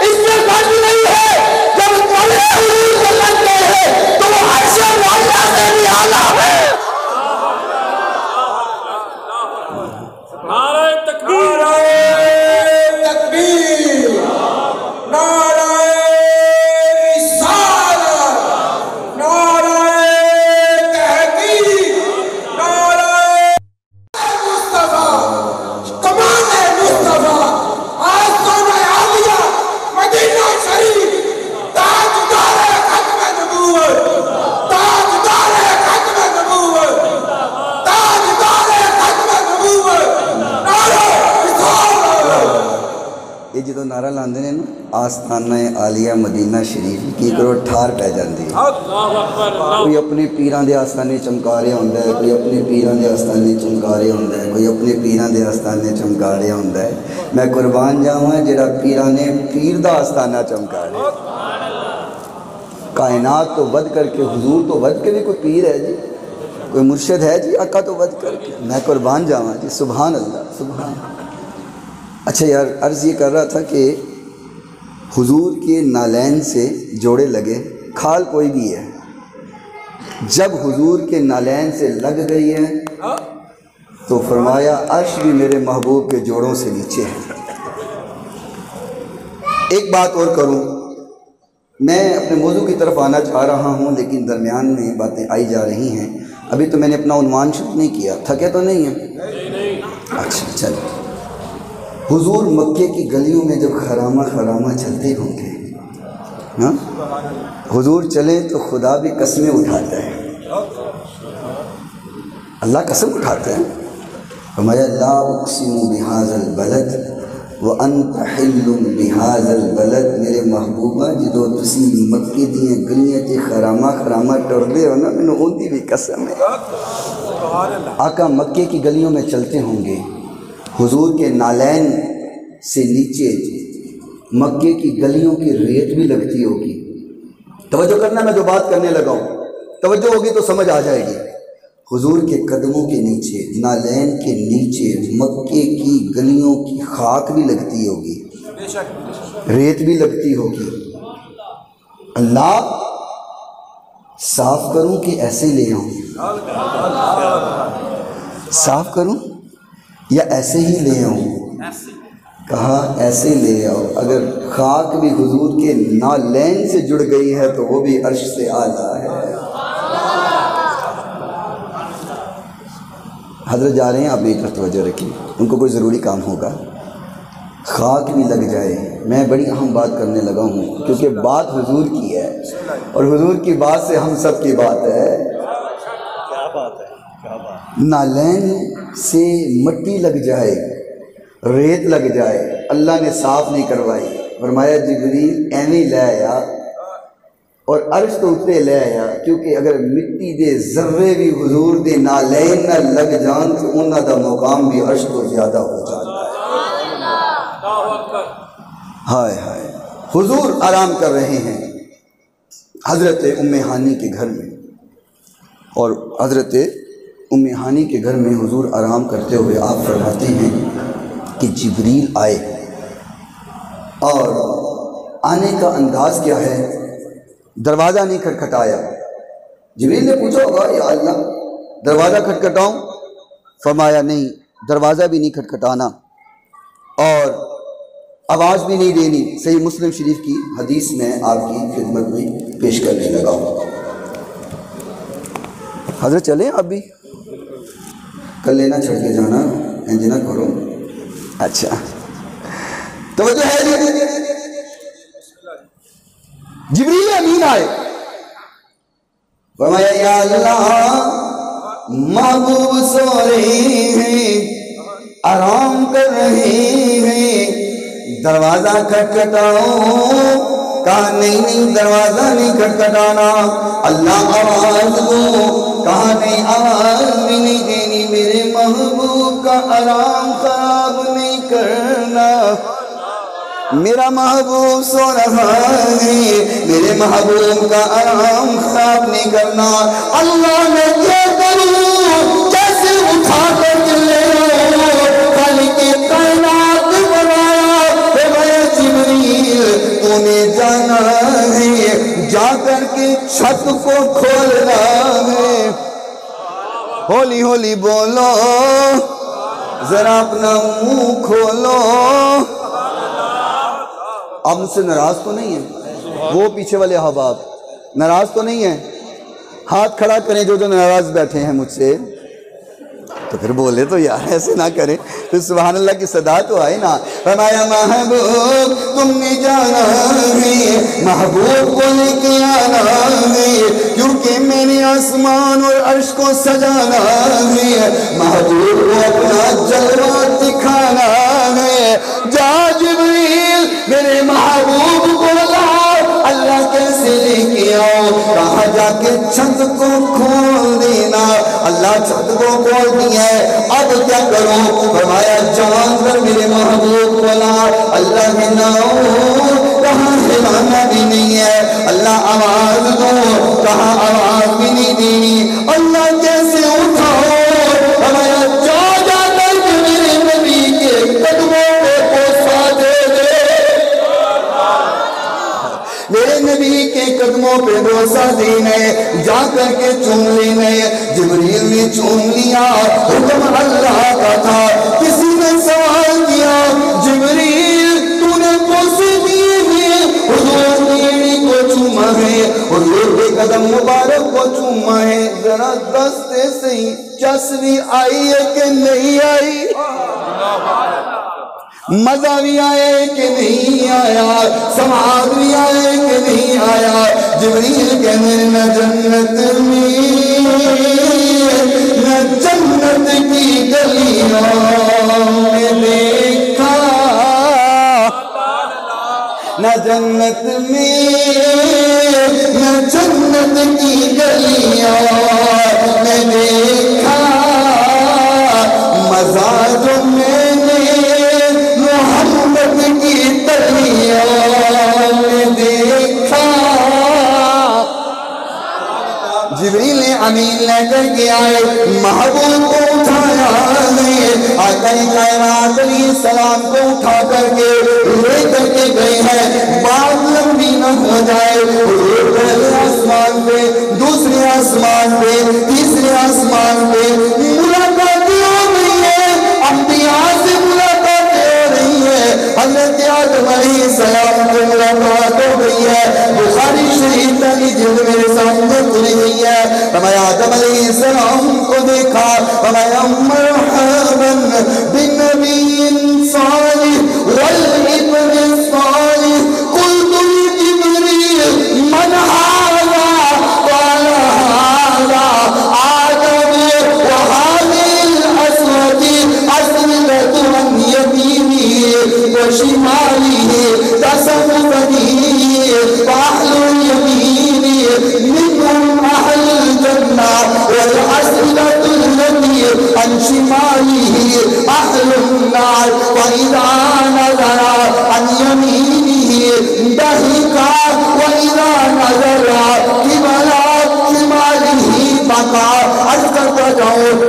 اس میں فرق نہیں ہے. جب طلب حضور پہ لگتے ہیں تو وہ عرش معلیٰ سے بھی اعلیٰ ہے. نعرہ تکبیر تکبیر نعرہ رسالت نعرہ تحقیق نعرہ مصطفیٰ کمال مصطفیٰ آستانہ عالیہ مدینہ شریف تاجدار ختم نبوت تاجدار ختم نبوت تاجدار ختم نبوت یہ جدو نعرہ لاندے نے آستانہ عالیہ مدینہ شریف کی کرو ٹھار پہ جاندی ہے. کوئی اپنے پیران دے آستانے چمکا رہا ہوندہ ہے کوئی اپنے پیران دے آستانے چمکا رہا ہوندہ ہے کوئی اپنے پیران دے آستانے چمکا رہا ہوندہ ہے. میں قربان جاؤں ہے جڑا پیرانے پیر دا آستانہ چمکا رہا ہے. کائنات تو ود کر کے حضور تو ود کے بھی کوئی پیر ہے جی کوئی مرشد ہے جی آقا تو ود کر کے. میں قربان جاؤں جی سبحان اللہ سبحان اللہ. اچھا یار عرض یہ کر رہا تھا کہ حضور کے نالین سے جوڑے لگے کھال کوئی بھی ہے جب حضور کے نالین سے لگ گئی ہے تو فرمایا عرش بھی میرے محبوب کے جوڑوں سے نیچے ہے. ایک بات اور کروں میں اپنے موضوع کی طرف آنا چاہ رہا ہوں لیکن درمیان میں باتیں آئی جا رہی ہیں. ابھی تو میں نے اپنا عنوان شروع نہیں کیا تھکے تو نہیں ہیں اچھا چلو حضور مکے کی گلیوں میں جب خرامہ خرامہ چلتے ہوں گے، ہاں حضور چلیں تو خدا بھی قسمیں اٹھاتا ہے، اللہ قسم اٹھاتا ہے، فرمایا لا اقسم بہذا البلد وانت حل بہذا البلد، میرے محبوبہ جدو تسی مکے دیاں گلیاں تے خرامہ خرامہ ٹردے ہو نا، مینوں اودی بھی قسم ہے۔ آقا مکے کی گلیوں میں چلتے ہوں گے، حضور کے نالین سے نیچے مکے کی گلیوں کی ریت بھی لگتی ہوگی۔ توجہ کرنا، میں جو بات کرنے لگا ہوں توجہ ہوگی تو سمجھ آ جائے گی۔ حضور کے قدموں کے نیچے، نالین کے نیچے مکے کی گلیوں کی خاک بھی لگتی ہوگی، ریت بھی لگتی ہوگی۔ اللہ صاف کروں کہ ایسے لے آؤں، صاف کروں یا ایسے ہی لے آؤں؟ کہا ایسے لے آؤ۔ اگر خاک بھی حضور کے نالین سے جڑ گئی ہے تو وہ بھی عرش سے اعلیٰ ہے۔ حضرت جا رہے ہیں، آپ ایک توجہ رکھیں، ان کو کوئی ضروری کام ہوگا، خاک بھی لگ جائے۔ میں بڑی اہم بات کرنے لگا ہوں کیونکہ بات حضور کی ہے، اور حضور کی بات سے ہم سب کی بات ہے۔ کیا بات ہے، کیا بات۔ نالین سے مٹی لگ جائے، ریت لگ جائے، اللہ نے صاف نہیں کروائی، فرمایا جبریل ایویں لے آیا اور عرش تو اتنے لے آیا، کیونکہ اگر مٹی دے ذرے بھی حضور دے نالین نہ لگ جان تو انہاں دا مقام بھی عرش تو زیادہ ہو جاتا ہے۔ ہائے ہائے، حضور آرام کر رہے ہیں حضرت ام ہانی کے گھر میں، اور حضرت ام ہانی کے گھر میں حضور آرام کرتے ہوئے آپ فرماتے ہیں کہ جبریل آئے، اور آنے کا انداز کیا ہے؟ دروازہ نہیں کھٹکھٹایا۔ جبریل نے پوچھا ہوگا یا اللہ دروازہ کھٹکھٹاؤں؟ فرمایا نہیں، دروازہ بھی نہیں کھٹکھٹانا اور آواز بھی نہیں دینی۔ صحیح مسلم شریف کی حدیث میں آپ کی خدمت میں پیش کرنے لگا ہوں۔ حضرت چلیں آپ بھی، کل لینا چھڑ کے جانا، انج نہ کرو۔ اچھا توجہ ہے جی، جبریل امین آئے، فرمایا یا اللہ محبوب سو رہے ہیں، آرام کر رہے ہیں، دروازہ کھٹکھٹاؤ؟ کہا نہیں دروازہ نہیں کھٹکھٹانا۔ اللہ آواز دو؟ کہا نہیں آواز بھی نہیں دینی، میرے محبوب کا آرام خراب نہیں کرنا، میرا محبوب سو رہا ہے، میرے محبوب کا آرام خراب نہیں کرنا۔ اللہ نے کیا کروں، کیسے اٹھا کر چلے خالق کائنات بنایا، فرمایا جبریل تو نے جانا ہے، جا کر کے چھت کو کھولنا ہے۔ ہولی ہولی بولو ذرا اپنا منہ کھولو۔ آپ مجھ سے ناراض تو نہیں ہیں؟ وہ پیچھے والے احباب ناراض تو نہیں ہیں؟ ہاتھ کھڑا کریں جو ناراض بیٹھے ہیں مجھ سے، تو پھر بولے تو یار ایسے نہ کریں، پھر سبحان اللہ کی صدا تو آئے نا۔ فرمایا محبوب تم نے جانا ہے، محبوب کو لے کے آنا ہے، کیونکہ میں نے آسمان اور عرش کو سجانا ہے، محبوب کو اپنا جلوہ دکھانا ہے۔ جا جبریل میرے محبوب کو لاؤ، اللہ کیسے لے کے آؤ؟ کہاں جا کے چھت کو کھول دینا۔ اللہ چھت کو کھول دیا ہے، اب کیا کروں؟ فرمایا جان کر میرے محبوب کو لا۔ اللہ کے ناؤ کہاں ہلانا بھی نہیں ہے، اللہ آواز دو، کہاں آواز بھی نہیں دینی، اللہ کیسے اٹھاؤ؟ فرمایا جا کر کے میرے نبی کے قدموں پہ بوسہ دے دے، میرے نبی کے قدموں پہ بوسہ دینا ہے، جا کر کے چوم لینا ہے۔ جبریل نے چوم لیا، حکم اللہ کا تھا۔ کسی نے سوال کیا جبریل تو نے بوسے دیے ہیں، حضور کی ایڑی کو چوما ہے، حضور کے قدم مبارک کو چوما ہے، ذرا دستے سے ہی چسوی آئی ہے کہ نہیں آئی؟ مزہ بھی آئے کہ نہیں آیا، سماعت بھی آئے کہ نہیں آیا۔ جبریل کہنے نہ جنت میں نہ جنت کی گلیوں میں دیکھا، نہ جنت میں نہ جنت کی گلیوں میں دیکھا، مزہ جو میں نے محمد کی تلیوں میں دیکھا۔ جبریل امین لے کر کے آئے، محبوب کو اٹھایا گئے، آقا کائنات علیہ السلام کو اٹھا کر کے لے کر کے گئے ہیں۔ بات لمبی نہ ہو جائے، پہلے آسمان پہ، دوسرے آسمان پہ، تیسرے آسمان پہ ملاقاتیں ہو رہی ہیں، انبیاء سے ملاقاتیں ہو رہی ہیں۔ حضرت آدم علیہ السلام کو ملاقات ہو گئی ہے۔ بخاری شریف کی جلد میرے سامنے کھلی ہوئی ہے۔ فرمایا آدم علیہ السلام کو دیکھا، فرمایا مرحبا بالنبی صالح والابن الصالح، قلت لجبریل من هذا؟ قال هذا آدم وهذه الأسود أسودة عن يمينه وشماله تصفني، وأهل اليمين منهم أهل الجنة والأسودة التي عن شماله أهل النار، وإذا نظر عن يمينه ضحك، وإذا نظر قبل شماله بكى۔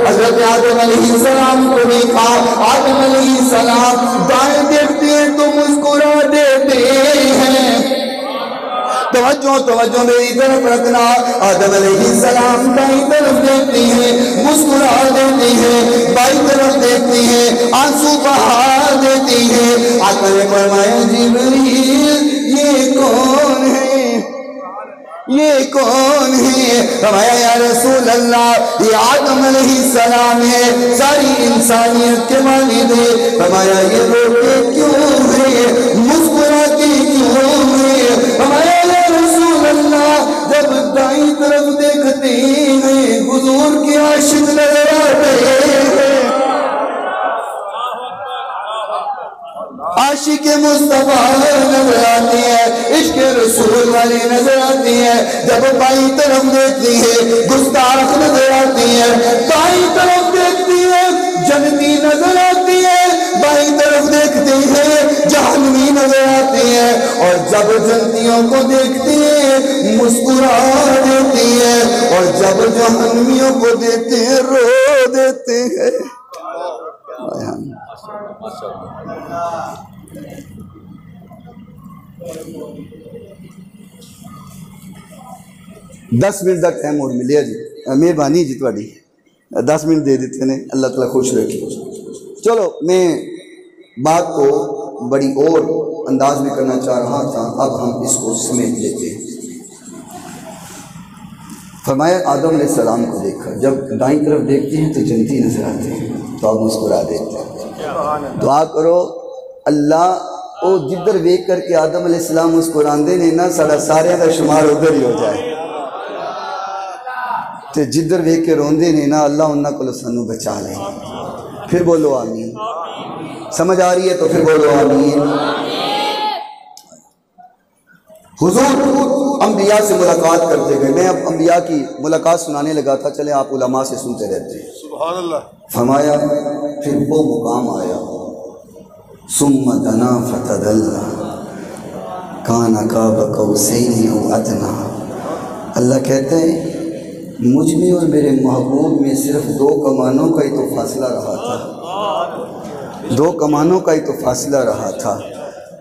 حضرت آدم علیہ السلام کو دیکھا، آدم علیہ السلام دائیں دیکھتے ہیں تو مسکرا دیتے ہیں۔ توجہ میری طرف رکھنا، آدم علیہ السلام دائیں طرف دیکھتی ہیں، مسکرا دیتی ہیں، بائیں طرف دیکھتی ہیں، آنسو بہا دیتی ہیں۔ آقا نے فرمایا جبریل یہ کون ہے؟ یہ کون ہے؟ فرمایا یا رسول اللہ یہ آدم علیہ السلام ہے، ساری انسانیت کے والد ہے۔ فرمایا یہ روتے کیوں ہے، مسکراتے کیوں ہے؟ فرمایا یا رسول اللہ جب دائیں طرف دیکھتے ہیں حضور کے عاشق نظر آتے ہیں، عاشق مصطفیٰ نظر آتی ہے، عشق رسول والی نظر آتی ہے۔ جب بائیں طرف دیکھتی ہے گستاخ نظر آتی ہے، دائیں طرف دیکھتی ہے جنتی نظر آتی ہے، بائیں طرف دیکھتی ہے جہنمی نظر آتی ہے، اور جب جنتیوں کو دیکھتی ہے مسکرا دیتی ہے، اور جب جہنمیوں کو دیکھتے ہیں رو دیتے ہیں۔ 10 منٹ کا ٹائم اور ملیا جی، مہربانی جی تھوڑی 10 منٹ دے دیتے ہیں، اللہ تعالیٰ خوش رکھے۔ چلو میں بات کو بڑی اور انداز میں کرنا چاہ رہا تھا، اب ہم اس کو سمیٹ لیتے ہیں۔ فرمایا آدم علیہ السلام کو دیکھا، جب دائیں طرف دیکھتے ہیں تو جنتی نظر آتے ہیں تو آپ مسکرا دیتے ہیں۔ دعا کرو اللہ او جدھر ویک کر کے آدم علیہ السلام مسکراندے نے نا ساڑا سارے کا شمار ادھر ہی ہو جائے، تے جدھر ویک کے روندے نے نا اللہ انہاں کو سانو بچا لیں۔ پھر بولو آمین۔ سمجھ آ رہی ہے تو پھر بولو آمین۔ حضور انبیاء سے ملاقات کرتے گئے، میں اب انبیاء کی ملاقات سنانے لگا تھا، چلے آپ علماء سے سنتے رہتے ہیں۔ سبحان اللہ۔ فرمایا پھر وہ مقام آیا، ثم دنا فتدلّا کان قاب قوسین او ادنیٰ۔ اللہ کہتے ہیں مجھ میں اور میرے محبوب میں صرف 2 کمانوں کا ہی تو فاصلہ رہا تھا، 2 کمانوں کا ہی تو فاصلہ رہا تھا۔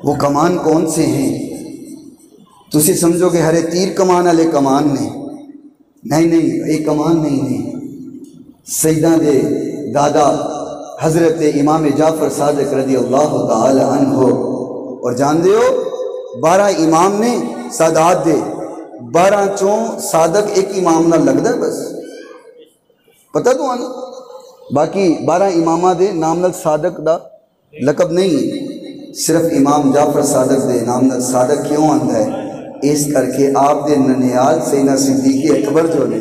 وہ کمان کون سے ہیں؟ تسی سمجھو کہ ہرے تیر کمان والے کمان نے، نہیں ایک کمان نہیں، سیدہ دے دادا حضرت امام جعفر صادق رضی اللہ تعالی عنہ، اور جان دیو 12 امام نے سادات دے، 12 چوں صادق ایک امام نہ لگ دا، بس پتہ تو آنا، باقی 12 امامہ دے نام نال صادق دا لقب نہیں ہے۔ صرف امام جعفر صادق دے نامدار صادق کیوں آندا ہے؟ اس کر کے آپ دے ننیال سیدنا صدیق اکبر جو نے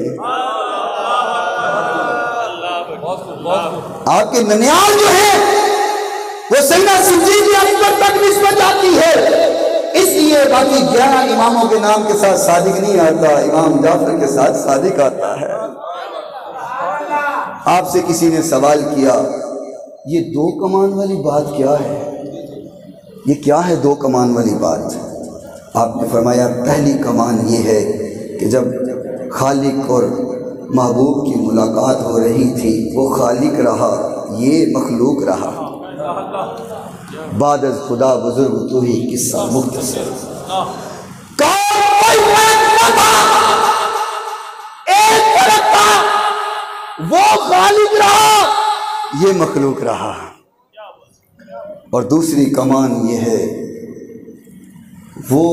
آپ کے ننیال جو ہے وہ سیدنا صدیق اکبر تک نسبت آتی ہے، اس لیے باقی 11 اماموں کے نام کے ساتھ صادق نہیں آتا، امام جعفر کے ساتھ صادق آتا ہے۔ آپ سے کسی نے سوال کیا یہ 2 کمان والی بات کیا ہے؟ یہ کیا ہے 2 کمان والی بات؟ آپ نے فرمایا پہلی کمان یہ ہے کہ جب خالق اور محبوب کی ملاقات ہو رہی تھی وہ خالق رہا، یہ مخلوق رہا، بعد از خدا بزرگ تو ہی قصہ مختصر، وہ خالق رہا یہ مخلوق رہا۔ اور دوسری کمان یہ ہے وہ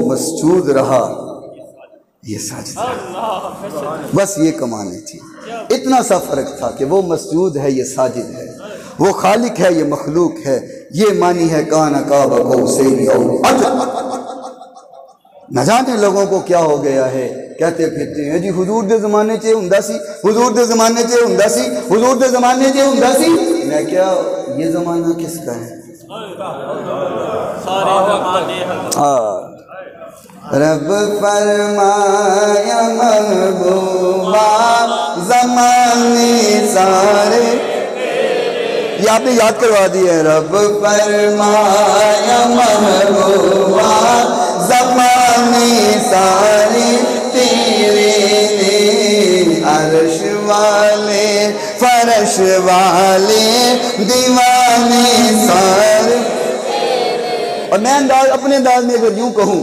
مسجود رہا یہ ساجد رہا، بس یہ کمانیں تھی، اتنا سا فرق تھا کہ وہ مسجود ہے یہ ساجد ہے، وہ خالق ہے یہ مخلوق ہے، یہ معنی ہے کان قاب قوسین او ادنی۔ نہ جانے لوگوں کو کیا ہو گیا ہے، کہتے پھرتے ہیں جی حضور دے زمانے چے ہوندا سی، حضور دے زمانے چے ہوندا سی، حضور دے زمانے چے ہوندا سی۔ میں کیا یہ زمانہ کس کا ہے؟ رب فرمایا محبوبہ زمانے سارے، یہ آپ نے یاد کروا دی ہے، رب فرمایا محبوبہ زمانے سارے تیرے نے، عرش والے فرش والے دیوانے سارے۔ اور میں اپنے انداز میں اگر یوں کہوں،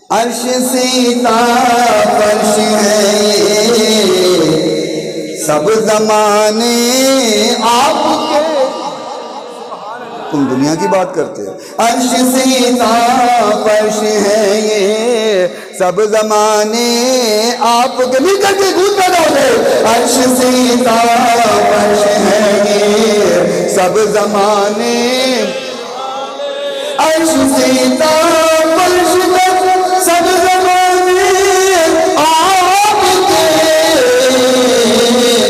عرش سیتا فرش ہے سب زمانے آپ کے، تم دنیا کی بات کرتے ہو، عرش سیتا فرش ہے یہ سب زمانے آپ کے، نہیں کر کے گود پیدا ہو گئے، عرش سیتا فرش ہے یہ سب زمانے، عرش سیتا فرش سب زمانے آپ کے،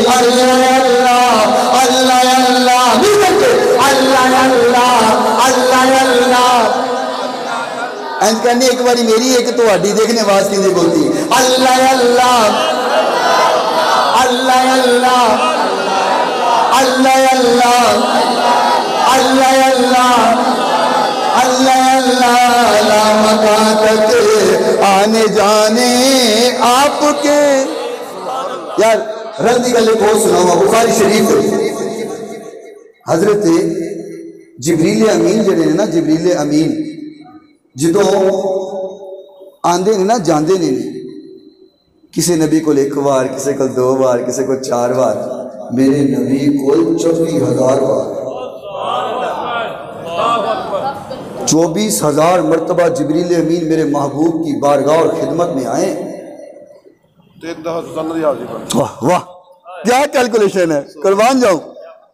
اللہ اللہ اللہ اللہ، نہیں کرتے اللہ اللہ اللہ اللہ، اینج کرنی ایک باری میری ایک تو ہڈی دیکھنے آواز کی نہیں بولتی، اللہ اللہ اللہ اللہ اللہ اللہ اللہ اللہ اللہ اللہ، لا مکان تک آنے جانے آپ کے۔ یار رضی گلے کو سناؤں، بخاری شریف حضرت جبریل امین جڑے ہیں نا، جبریل امین جدوں آندے نے نا جاندے نے، کسی نبی کو 1 بار، کسی کو 2 بار، کسی کو 4 بار، میرے نبی کو 24,000 بار، 24,000 مرتبہ جبریل امین میرے محبوب کی بارگاہ اور خدمت میں آئے۔ واہ واہ کیا کیلکولیشن ہے، قربان جاؤں،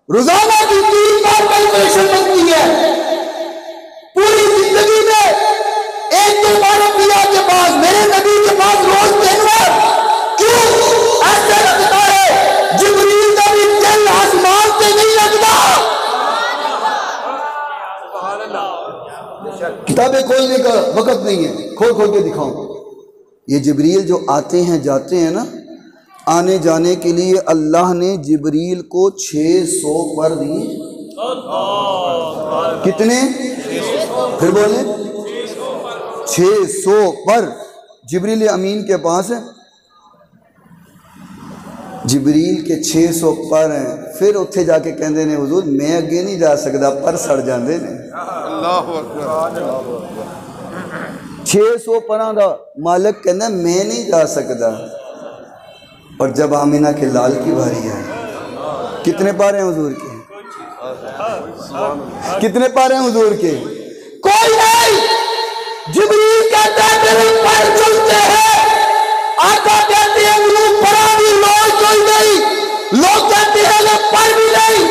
روزانہ کی 3 بار کیلکولیشن بنتی ہے، پوری زندگی میں 1-2 بار انبیاء کے پاس، میرے نبی کے پاس روز 3 بار، کیوں؟ ایسے لگتا ہے جبریل کا بھی دل آسمان سے نہیں لگتا۔ کتابیں کھولنے کا وقت نہیں ہے، کھول کھول کے دکھاؤں۔ یہ جبریل جو آتے ہیں جاتے ہیں نا، آنے جانے کے لیے اللہ نے جبریل کو 600 پر دیے، کتنے؟ پھر بولیں 600 پر جبریل امین کے پاس ہے، جبریل کے 600 پر ہیں، پھر اتھے جا کے کہندے نے حضور میں اگے نہیں جا سکتا، پر سڑ جاندے نے۔ 600 پران دا مالک کہنا میں نہیں جا سکتا، اور جب آمینہ کے لال کی باری آئی، کتنے پارے ہیں حضور کے؟ کتنے پارے ہیں حضور کے؟ کوئی نہیں، جبریل کہتا ہے میرے پر چلتے ہیں، آقا کہتے ہیں حضور پرانی لوگ کوئی نہیں، لوگ کہتے ہیں لوگ پر بھی نہیں،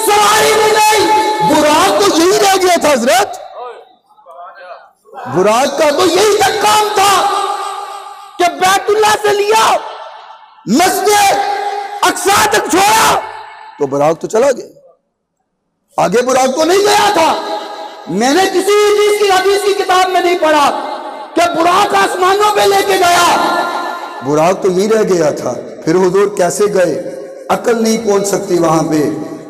سواری بھی نہیں، حضرت؟ براق کا تو یہی تک کام تھا کہ بیت اللہ سے لیا مسجد اقصی تک چھوڑا تو براق تو چلا گیا، آگے براق تو نہیں گیا تھا۔ میں نے کسی حدیث کی کتاب میں نہیں پڑھا کہ براق آسمانوں پہ لے کے گیا، براق تو یہی رہ گیا تھا۔ پھر حضور کیسے گئے؟ عقل نہیں پہنچ سکتی وہاں پہ۔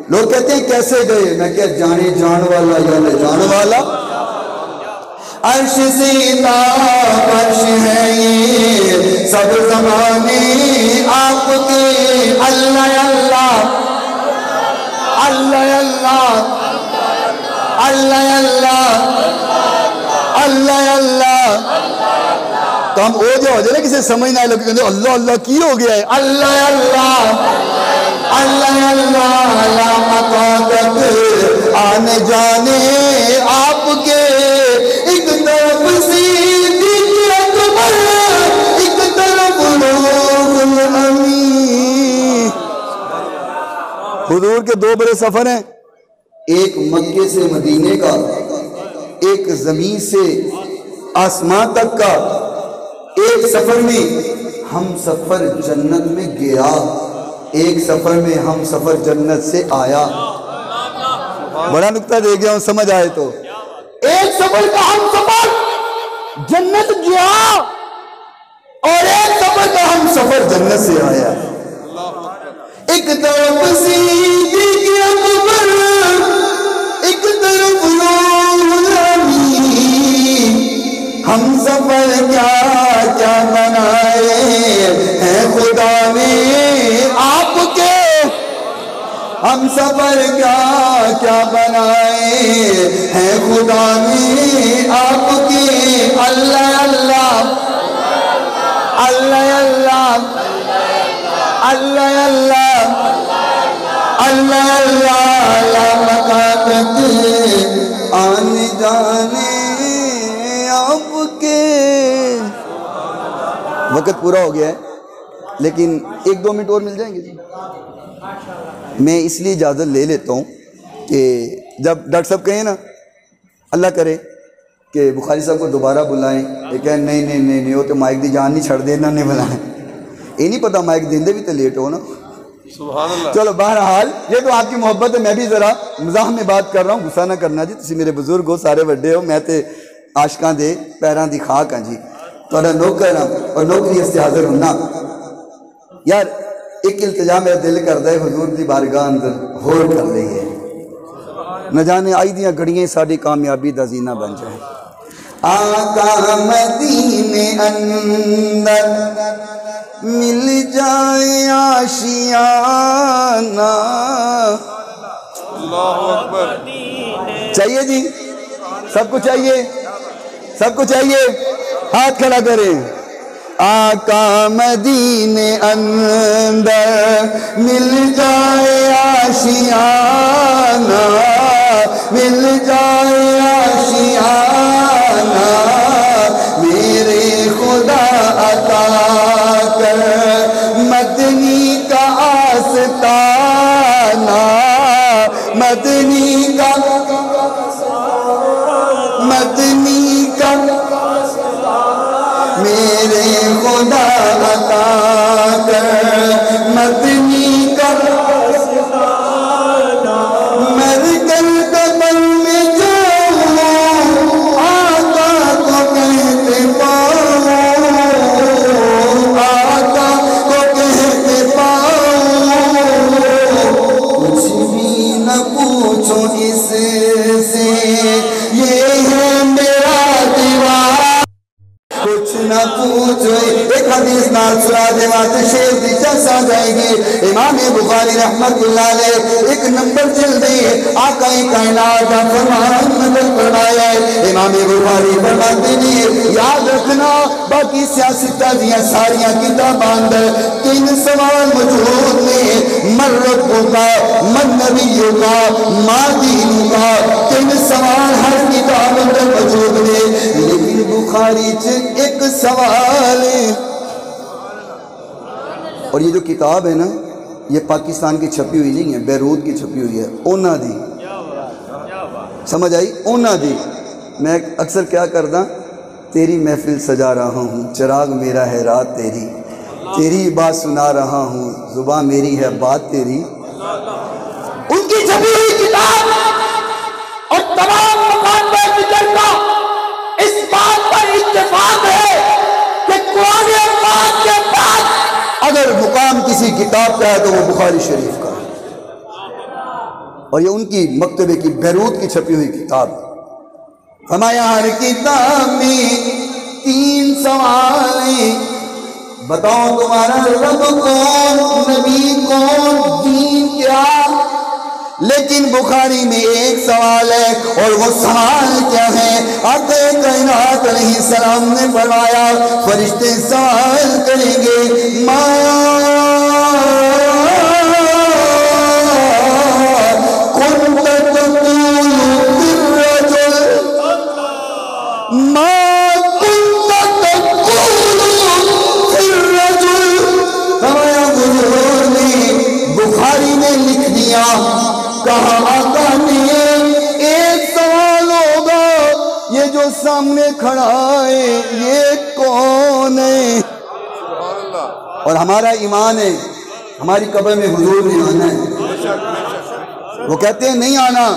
لوگ کہتے ہیں کیسے گئے؟ میں کیا جانے جان والا یا نہ جان والا؟ عرش سیتا فرش ہے یہ سب زمانے آپ کے، اللہ اللہ اللہ اللہ اللہ اللہ اللہ تو ہم ہو جائے نا کسی سمجھ نہ لگے کہ اللہ اللہ کی ہو گیا ہے، اللہ اللہ اللہ اللہ اللہ مقادت آنے جانے آپ کے، ایک طرف صدیق اکبر ایک طرف روح الامین۔ حضور کے دو بڑے سفر ہیں، ایک مکے سے مدینے کا، ایک زمین سے آسمان تک کا۔ ایک سفر میں ہم سفر جنت میں گیا، ایک سفر میں ہم سفر جنت سے آیا۔ بڑا نکتہ دے گیا ہوں، سمجھ آئے تو۔ ایک سفر کا ہم سفر جنت گیا اور ایک سفر کا ہم سفر جنت سے آیا۔ ایک طرف صدیق اکبر ایک طرف روح الامین، ہم سفر کیا کیا بنائے ہیں خدا نے آپ کے، ہم سفر کیا کیا بنائے ہیں خدا نے آپ کے، اللہ اللہ اللہ اللہ اللہ اللہ اللہ اللہ مقادت آنے جانے آپ کے۔ وقت پورا ہو گیا ہے لیکن ایک دو منٹ اور مل جائیں گے جی؟ میں اس لیے اجازت لے لیتا ہوں کہ جب ڈاکٹر صاحب کہیں نا اللہ کرے کہ بخاری صاحب کو دوبارہ بلائیں، یہ کہیں نہیں نہیں نہیں نہیں وہ تو مائک دی جان نہیں چھڑ دینا، نہیں بلائیں، یہ نہیں پتا مائک دیندے بھی تو لیٹ ہو نا۔ سبحان اللہ۔ چلو بہرحال یہ تو آپ کی محبت ہے، میں بھی ذرا مزاح میں بات کر رہا ہوں، غصہ نہ کرنا جی، تسی میرے بزرگ ہو، سارے وڈے ہو، میں تے عاشقاں دے پیراں دی خاک ہاں جی، تھوڑا نوکر ہاں اور نوکری اس سے حاضر ہونا۔ یار ایک التجا میرا دل کرتا ہے حضور دی بارگاہ اندر ہور کر لئی ہے، نہ جانے آئی دیاں گھڑیاں ساری کامیابی دا زینہ بن جائے۔ آقا مدینے اندر مل جائے آشیانہ، اللہ اکبر۔ چاہیے جی؟ سب کو چاہیے؟ سب کو چاہیے؟ ہاتھ کھڑا کریں۔ آقا مدینے اندر مل جائے آشیانہ، مل جائے آشیانہ، میرے خدا عطا کر مدنی کا آستانہ، مدنی کا مدنی کا میرے خدا عطا کر مدنی کا، مر کر قبر میں جاؤں آقا کو کہتے پاؤں، آقا کو کہتے پاؤں، کچھ بھی نہ پوچھو اس سے یہ ہے میرا دیوار، کچھ نہ پوچھو۔ ایک حدیث نال سنا دے واسطے شیر دی چس آ جائے گی۔ امام بخاری رحمت اللہ علیہ ایک نمبر جلدی آقا کائنات کا فرمان نقل فرمایا ہے۔ امام بخاری فرماتے ہیں یاد رکھنا باقی سیاستہ دیاں ساریاں کتاباں اندر تین سوال موجود نے، من ربک کا، من نبیک کا، ما دینک کا، تین سوال ہر کتاب اندر موجود نے، لیکن بخاری ایک سوال ہے۔ اور یہ جو کتاب ہے نا یہ پاکستان کی چھپی ہوئی نہیں ہے، بیروت کی چھپی ہوئی ہے، اونا دی سمجھ آئی؟ اونا دی میں اکثر کیا کردا، تیری محفل سجا رہا ہوں، چراغ میرا ہے رات تیری، تیری بات سنا رہا ہوں، زبان میری ہے بات تیری۔ ان کی چھپی ہوئی کتاب اور تمام مقامات ذکر کا اس بات پر اتفاق ہے کہ قرآن پاک کے بعد اگر مقام کسی کتاب کا ہے تو وہ بخاری شریف کا ہے، اور یہ ان کی مکتبے کی بیروت کی چھپی ہوئی کتاب ہے۔ فرمایا ہر کتاب میں 3 سوال ہیں، بتاؤ تمہارا رب کون، نبی کون، دین کیا؟ لیکن بخاری میں ایک سوال ہے، اور وہ سوال کیا ہے؟ آقا کائنات علیہ السلام نے فرمایا فرشتے سوال کریں گے، بخاری نے لکھ دیا، کہا آقا نے ایک سوال ہوگا، یہ جو سامنے کھڑا ہے یہ کون ہے؟ اور ہمارا ایمان ہے ہماری قبر میں حضور نہیں آنا ہے۔ وہ کہتے ہیں نہیں آنا،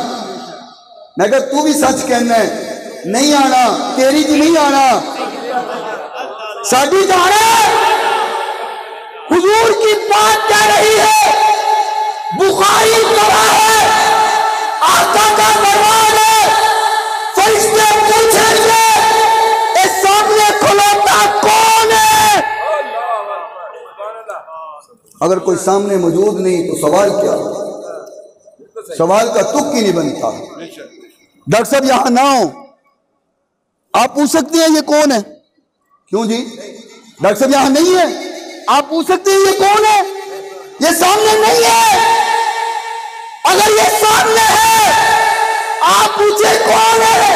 میں کہا تو بھی سچ کہنا ہے، نہیں آنا، تیری جی نہیں آنا، ساڈی جانا حضور کی بات کہہ رہی ہے، بخاری گواہ ہے، آقا کا فرمان ہے، فرشتے پوچھیں گے اس سامنے کھلوتا کون ہے؟ اگر کوئی سامنے موجود نہیں تو سوال کیا؟ سوال کا تک ہی نہیں بنتا۔ ڈاکٹر صاحب یہاں نہ ہو، آپ پوچھ سکتے ہیں یہ کون ہے؟ کیوں جی؟ ڈاکٹر صاحب یہاں نہیں ہے، آپ پوچھ سکتے ہیں یہ کون ہے؟ یہ سامنے نہیں ہے، اگر یہ سامنے ہے آپ پوچھے کون ہے،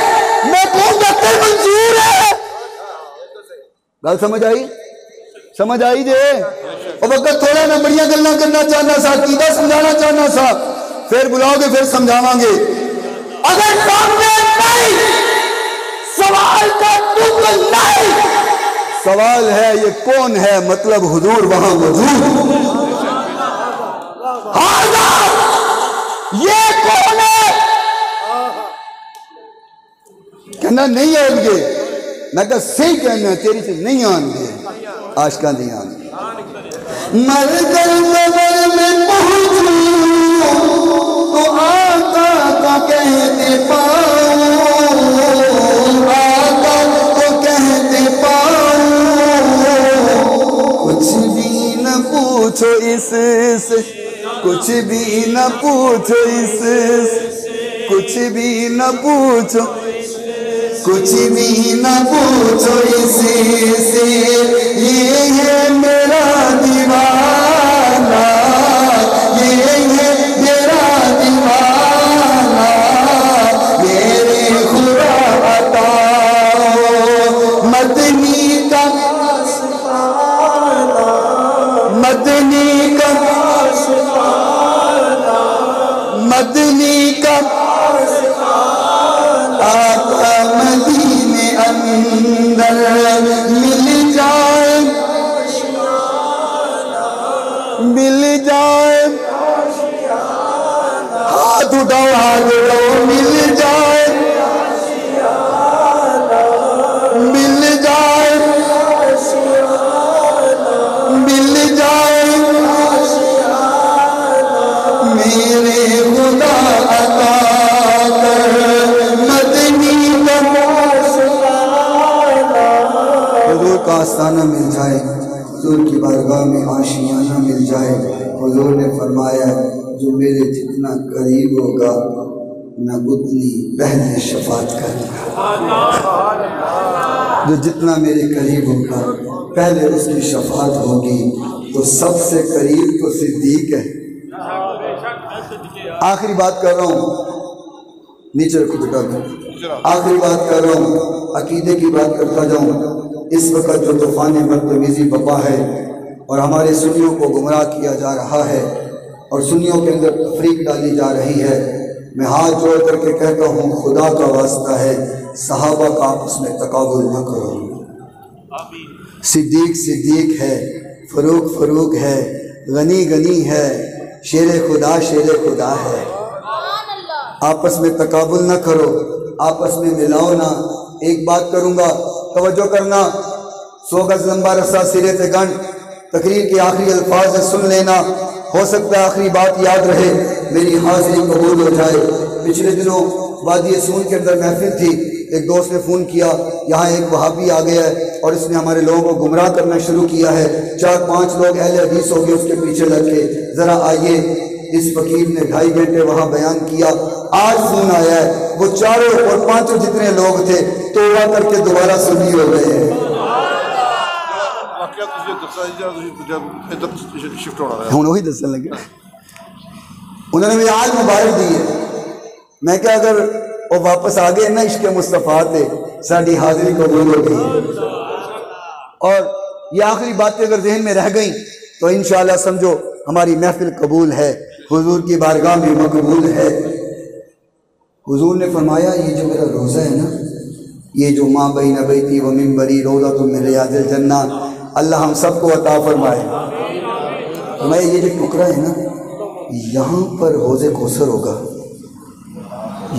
میں کہوں گا تر منظور ہے۔ گل سمجھ آئی؟ سمجھ آئی جے؟ اور وقت تھوڑا نہ بڑیاں گلنا کرنا چاہنا سا، عقیدہ سمجھانا چاہنا سا، پھر بلاؤ گے پھر سمجھاواں گے۔ اگر سامنے نہیں، سوال کا تک نہیں، سوال ہے یہ کون ہے، مطلب حضور وہاں موجود۔ یہ کون ہے؟ کہنا نہیں آن گے، میں کہا صحیح کہنا، تیری سے نہیں آن گے، عاشقاں دی آن گے۔ مر کر قبر میں پہنچوں تو آقا کو کہتے پاؤں، آقا کو کہتے پاؤں، کچھ بھی نہ پوچھو اس سے، کچھ بھی نہ پوچھو اس سے، کچھ بھی نہ پوچھو، کچھ بھی نہ پوچھو اس سے، یہ ہے میرا دیوانہ، یہ ہے میرا دیوانہ، میرے خدا عطا مدنی کا، مدنی کا، مدنی کا، آقا مدینے اندر مل جائے، مل جائے، ہاتھ اٹھاؤ ہاتھ اٹھاؤ، مل جائے، مل جائے، مل جائے، میرے خدا عطا کر مدنی کا، حضور کا آستانہ مل جائے، حضور کی بارگاہ میں آشیانہ مل جائے۔ حضور نے فرمایا جو میرے جتنا قریب ہوگا میں اتنی پہلے شفاعت کروں گا، جو جتنا میرے قریب ہوگا پہلے اس کی شفاعت ہوگی۔ تو سب سے قریب تو صدیق ہے۔ آخری بات کر رہا ہوں، نیچے رکھو بیٹا، آخری بات کر رہا ہوں، عقیدے کی بات کرتا جاؤں۔ اس وقت جو طوفان بدتمیزی بپا ہے اور ہمارے سنیوں کو گمراہ کیا جا رہا ہے اور سنیوں کے اندر تفریق ڈالی جا رہی ہے، میں ہاتھ جوڑ کر کے کہتا ہوں خدا کا واسطہ ہے صحابہ کا آپس میں تقابل نہ کرو. صدیق صدیق ہے، فروخ فروخ ہے، غنی غنی ہے، شیر خدا ہے. آپس میں تقابل نہ کرو، آپس میں ملاؤ نہ. ایک بات کروں گا، توجہ کرنا. 100 گز لمبا رسہ سرے تے گنڈ، تقریر کے آخری الفاظ سن لینا. ہو سکتا ہے آخری بات یاد رہے، میری حاضری قبول ہو جائے. پچھلے دنوں وادی سون کے اندر محفل تھی. ایک دوست نے فون کیا، یہاں ایک وہابی آ گیا ہے اور اس نے ہمارے لوگوں کو گمراہ کرنا شروع کیا ہے. 4-5 لوگ اہل حدیث ہو گئے اس کے پیچھے لگ کے. ذرا آئیے. اس فقیر نے 2.5 گھنٹے وہاں بیان کیا. آج فون آیا ہے، وہ 4 اور 5 جتنے لوگ تھے توبہ کر کے دوبارہ سنی ہو گئے ہیں. ہوں وہی دسنے لگے. انہوں نے مجھے آج مبارک دی ہے. میں کہا اگر وہ واپس آ گئے نا عشق مصطفیٰ تے ساری حاضری قبول ہو گئی. اور یہ آخری باتیں اگر ذہن میں رہ گئیں تو انشاءاللہ سمجھو ہماری محفل قبول ہے، حضور کی بارگاہ میں مقبول ہے. حضور نے فرمایا یہ جو میرا روزہ ہے نا، یہ جو ماں بین بیتی و منبری روضۃ من ریاض الجنہ، اللہ ہم سب کو عطا فرمائے. فرمایا یہ جو ٹکڑا ہے نا، یہاں پر حوض کوثر ہوگا.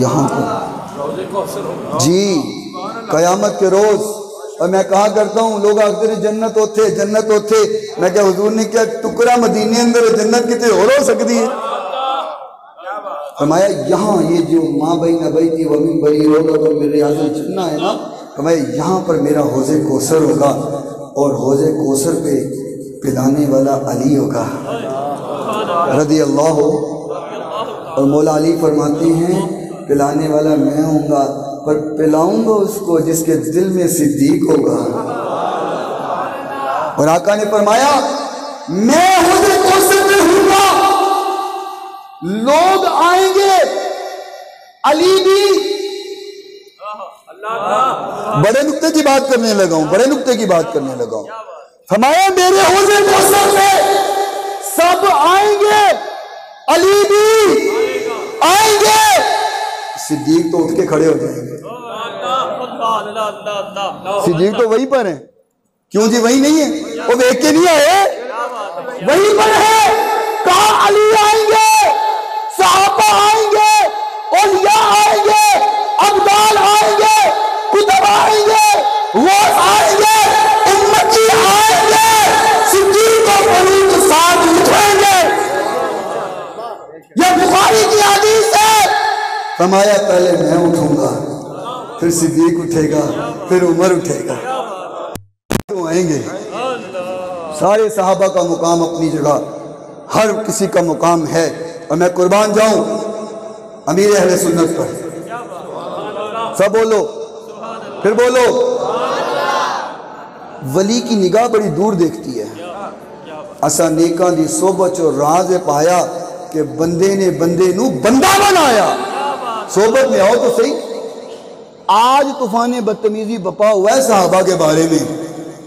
یہاں پر جی قیامت کے روز. اور میں کہا کرتا ہوں لوگ آخر جنت ہوتے جنت ہوتے. میں کہا حضور نے کیا ٹکڑا مدینے اندر جنت کتے اور ہو سکتی ہے. فرمایا یہاں یہ جو ماں بین بیتی و منبری روضۃ من ریاض الجنہ ہے نا، فرمایا یہاں پر میرا حوض کوثر ہوگا اور حوض کوثر پہ پلانے والا علی ہوگا رضی اللہ. اور مولا علی فرماتے ہیں پلانے والا میں ہوں گا، پر پلاؤں گا اس کو جس کے دل میں صدیق ہوگا. اور آقا نے فرمایا میں حوض کوثر میں ہوں گا، لوگ آئیں گے، علی بھی. بڑے نقطے کی بات کرنے لگا ہوں، بڑے نقطے کی بات کرنے لگا ہوں. فرمایا میرے حوض کوثر میں سب آئیں گے، علی بھی آئیں گے. صدیق تو اٹھ کے کھڑے ہو جائیں گے. صدیق تو وہیں پر ہیں. کیوں جی وہیں نہیں ہے؟ وہ دیکھ کے نہیں آئے، وہیں پر ہے. کہاں علی آئیں گے، صحابہ آئیں گے، اولیاء آئیں گے، ابدال آئیں گے، کتب آئیں گے، غوث آئیں گے، امتی آئیں گے، صدیق و فاروق ساتھ اٹھیں گے. یہ بخاری کی حدیث ہے. فرمایا پہلے میں اٹھوں گا، پھر صدیق اٹھے گا، پھر عمر اٹھے گا. تو آئیں گے. سارے صحابہ کا مقام اپنی جگہ، ہر کسی کا مقام ہے. اور میں قربان جاؤں امیر اہل سنت پر. سب بولو، پھر بولو. ولی کی نگاہ بڑی دور دیکھتی ہے. اسا نیکاں دی صحبت و راز پایا کہ بندے نے بندے نو بندہ بنایا. صحبت میں آؤ تو صحیح. آج طوفان بدتمیزی بپا ہوا ہے صحابہ کے بارے میں،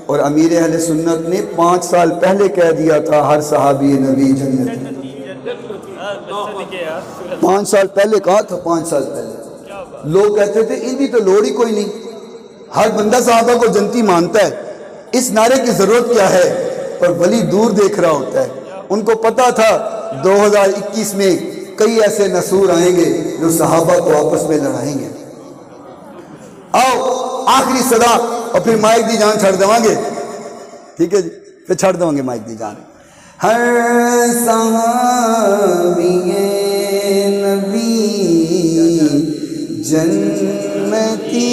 اور امیر اہل سنت نے 5 سال پہلے کہہ دیا تھا ہر صحابی نبی جنت. 5 سال پہلے کہا تھا. 5 سال پہلے لوگ کہتے تھے ان کی تو لوڑ ہی کوئی نہیں، ہر بندہ صحابہ کو جنتی مانتا ہے، اس نعرے کی ضرورت کیا ہے. پر ولی دور دیکھ رہا ہوتا ہے. ان کو پتا تھا 2021 میں کئی ایسے نصور آئیں گے جو صحابہ کو آپس میں لڑائیں گے. آؤ آخری صدا اور پھر مائک دی جان چھڑ دیں گے. ٹھیک ہے جی، پھر چھڑ دیں گے مائک دی جان. ہر صحابی نبی جنتی.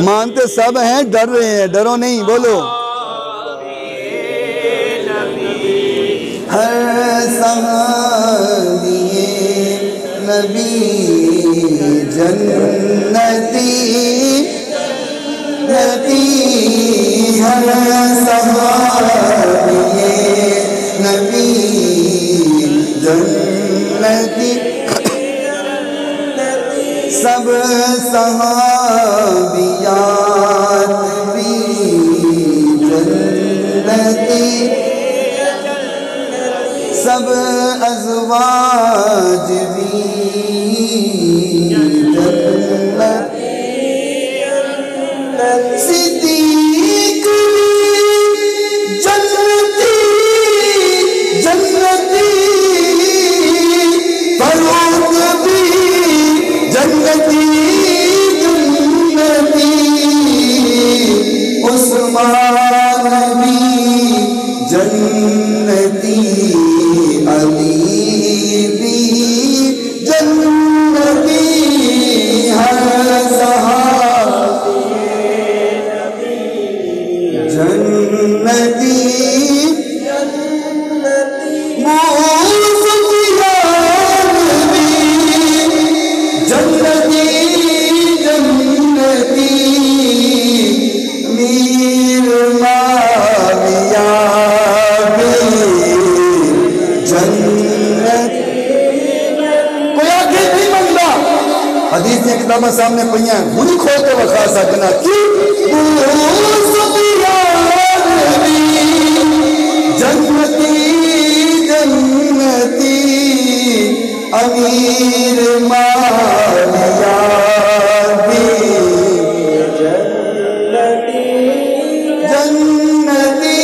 مانتے سب ہیں، ڈر رہے ہیں، ڈرو نہیں، بولو. ہر صحابی نبی جنتی نبی. ہر صحابی نبی جنتی. سب صحابیات بھی جنتی، سب ازواج بھی صدیق جنتی جنتی، فاروق بھی جنتی جنتی، عثمان بھی جنتی، علی بھی جنتی، ہر صحابی جنتی ابو سفیان بھی جنتی جنتی، امیر معاویہ بھی جنتی۔ کوئی آگے نہیں منگا، حدیث نے کتابیں سامنے پڑھیں ہیں، ہونی کھول کے وقا سکنا کی ابو سفیان بھی جنتی جنتی، امیر معاویہ بھی جنتی،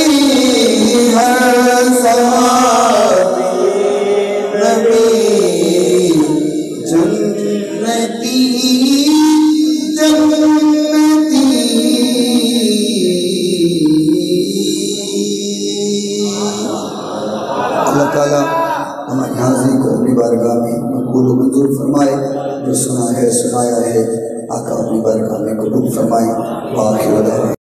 ہر صحابی نبی جنتی جنتی۔ اللہ تعالیٰ ہماری حاضری کو اپنی بارگاہ میں قبول و منظور فرمائے، جو سنا ہے سنایا ہے آقا اپنی بارگاہ میں قبول فرمائے۔ وآخر دعوانا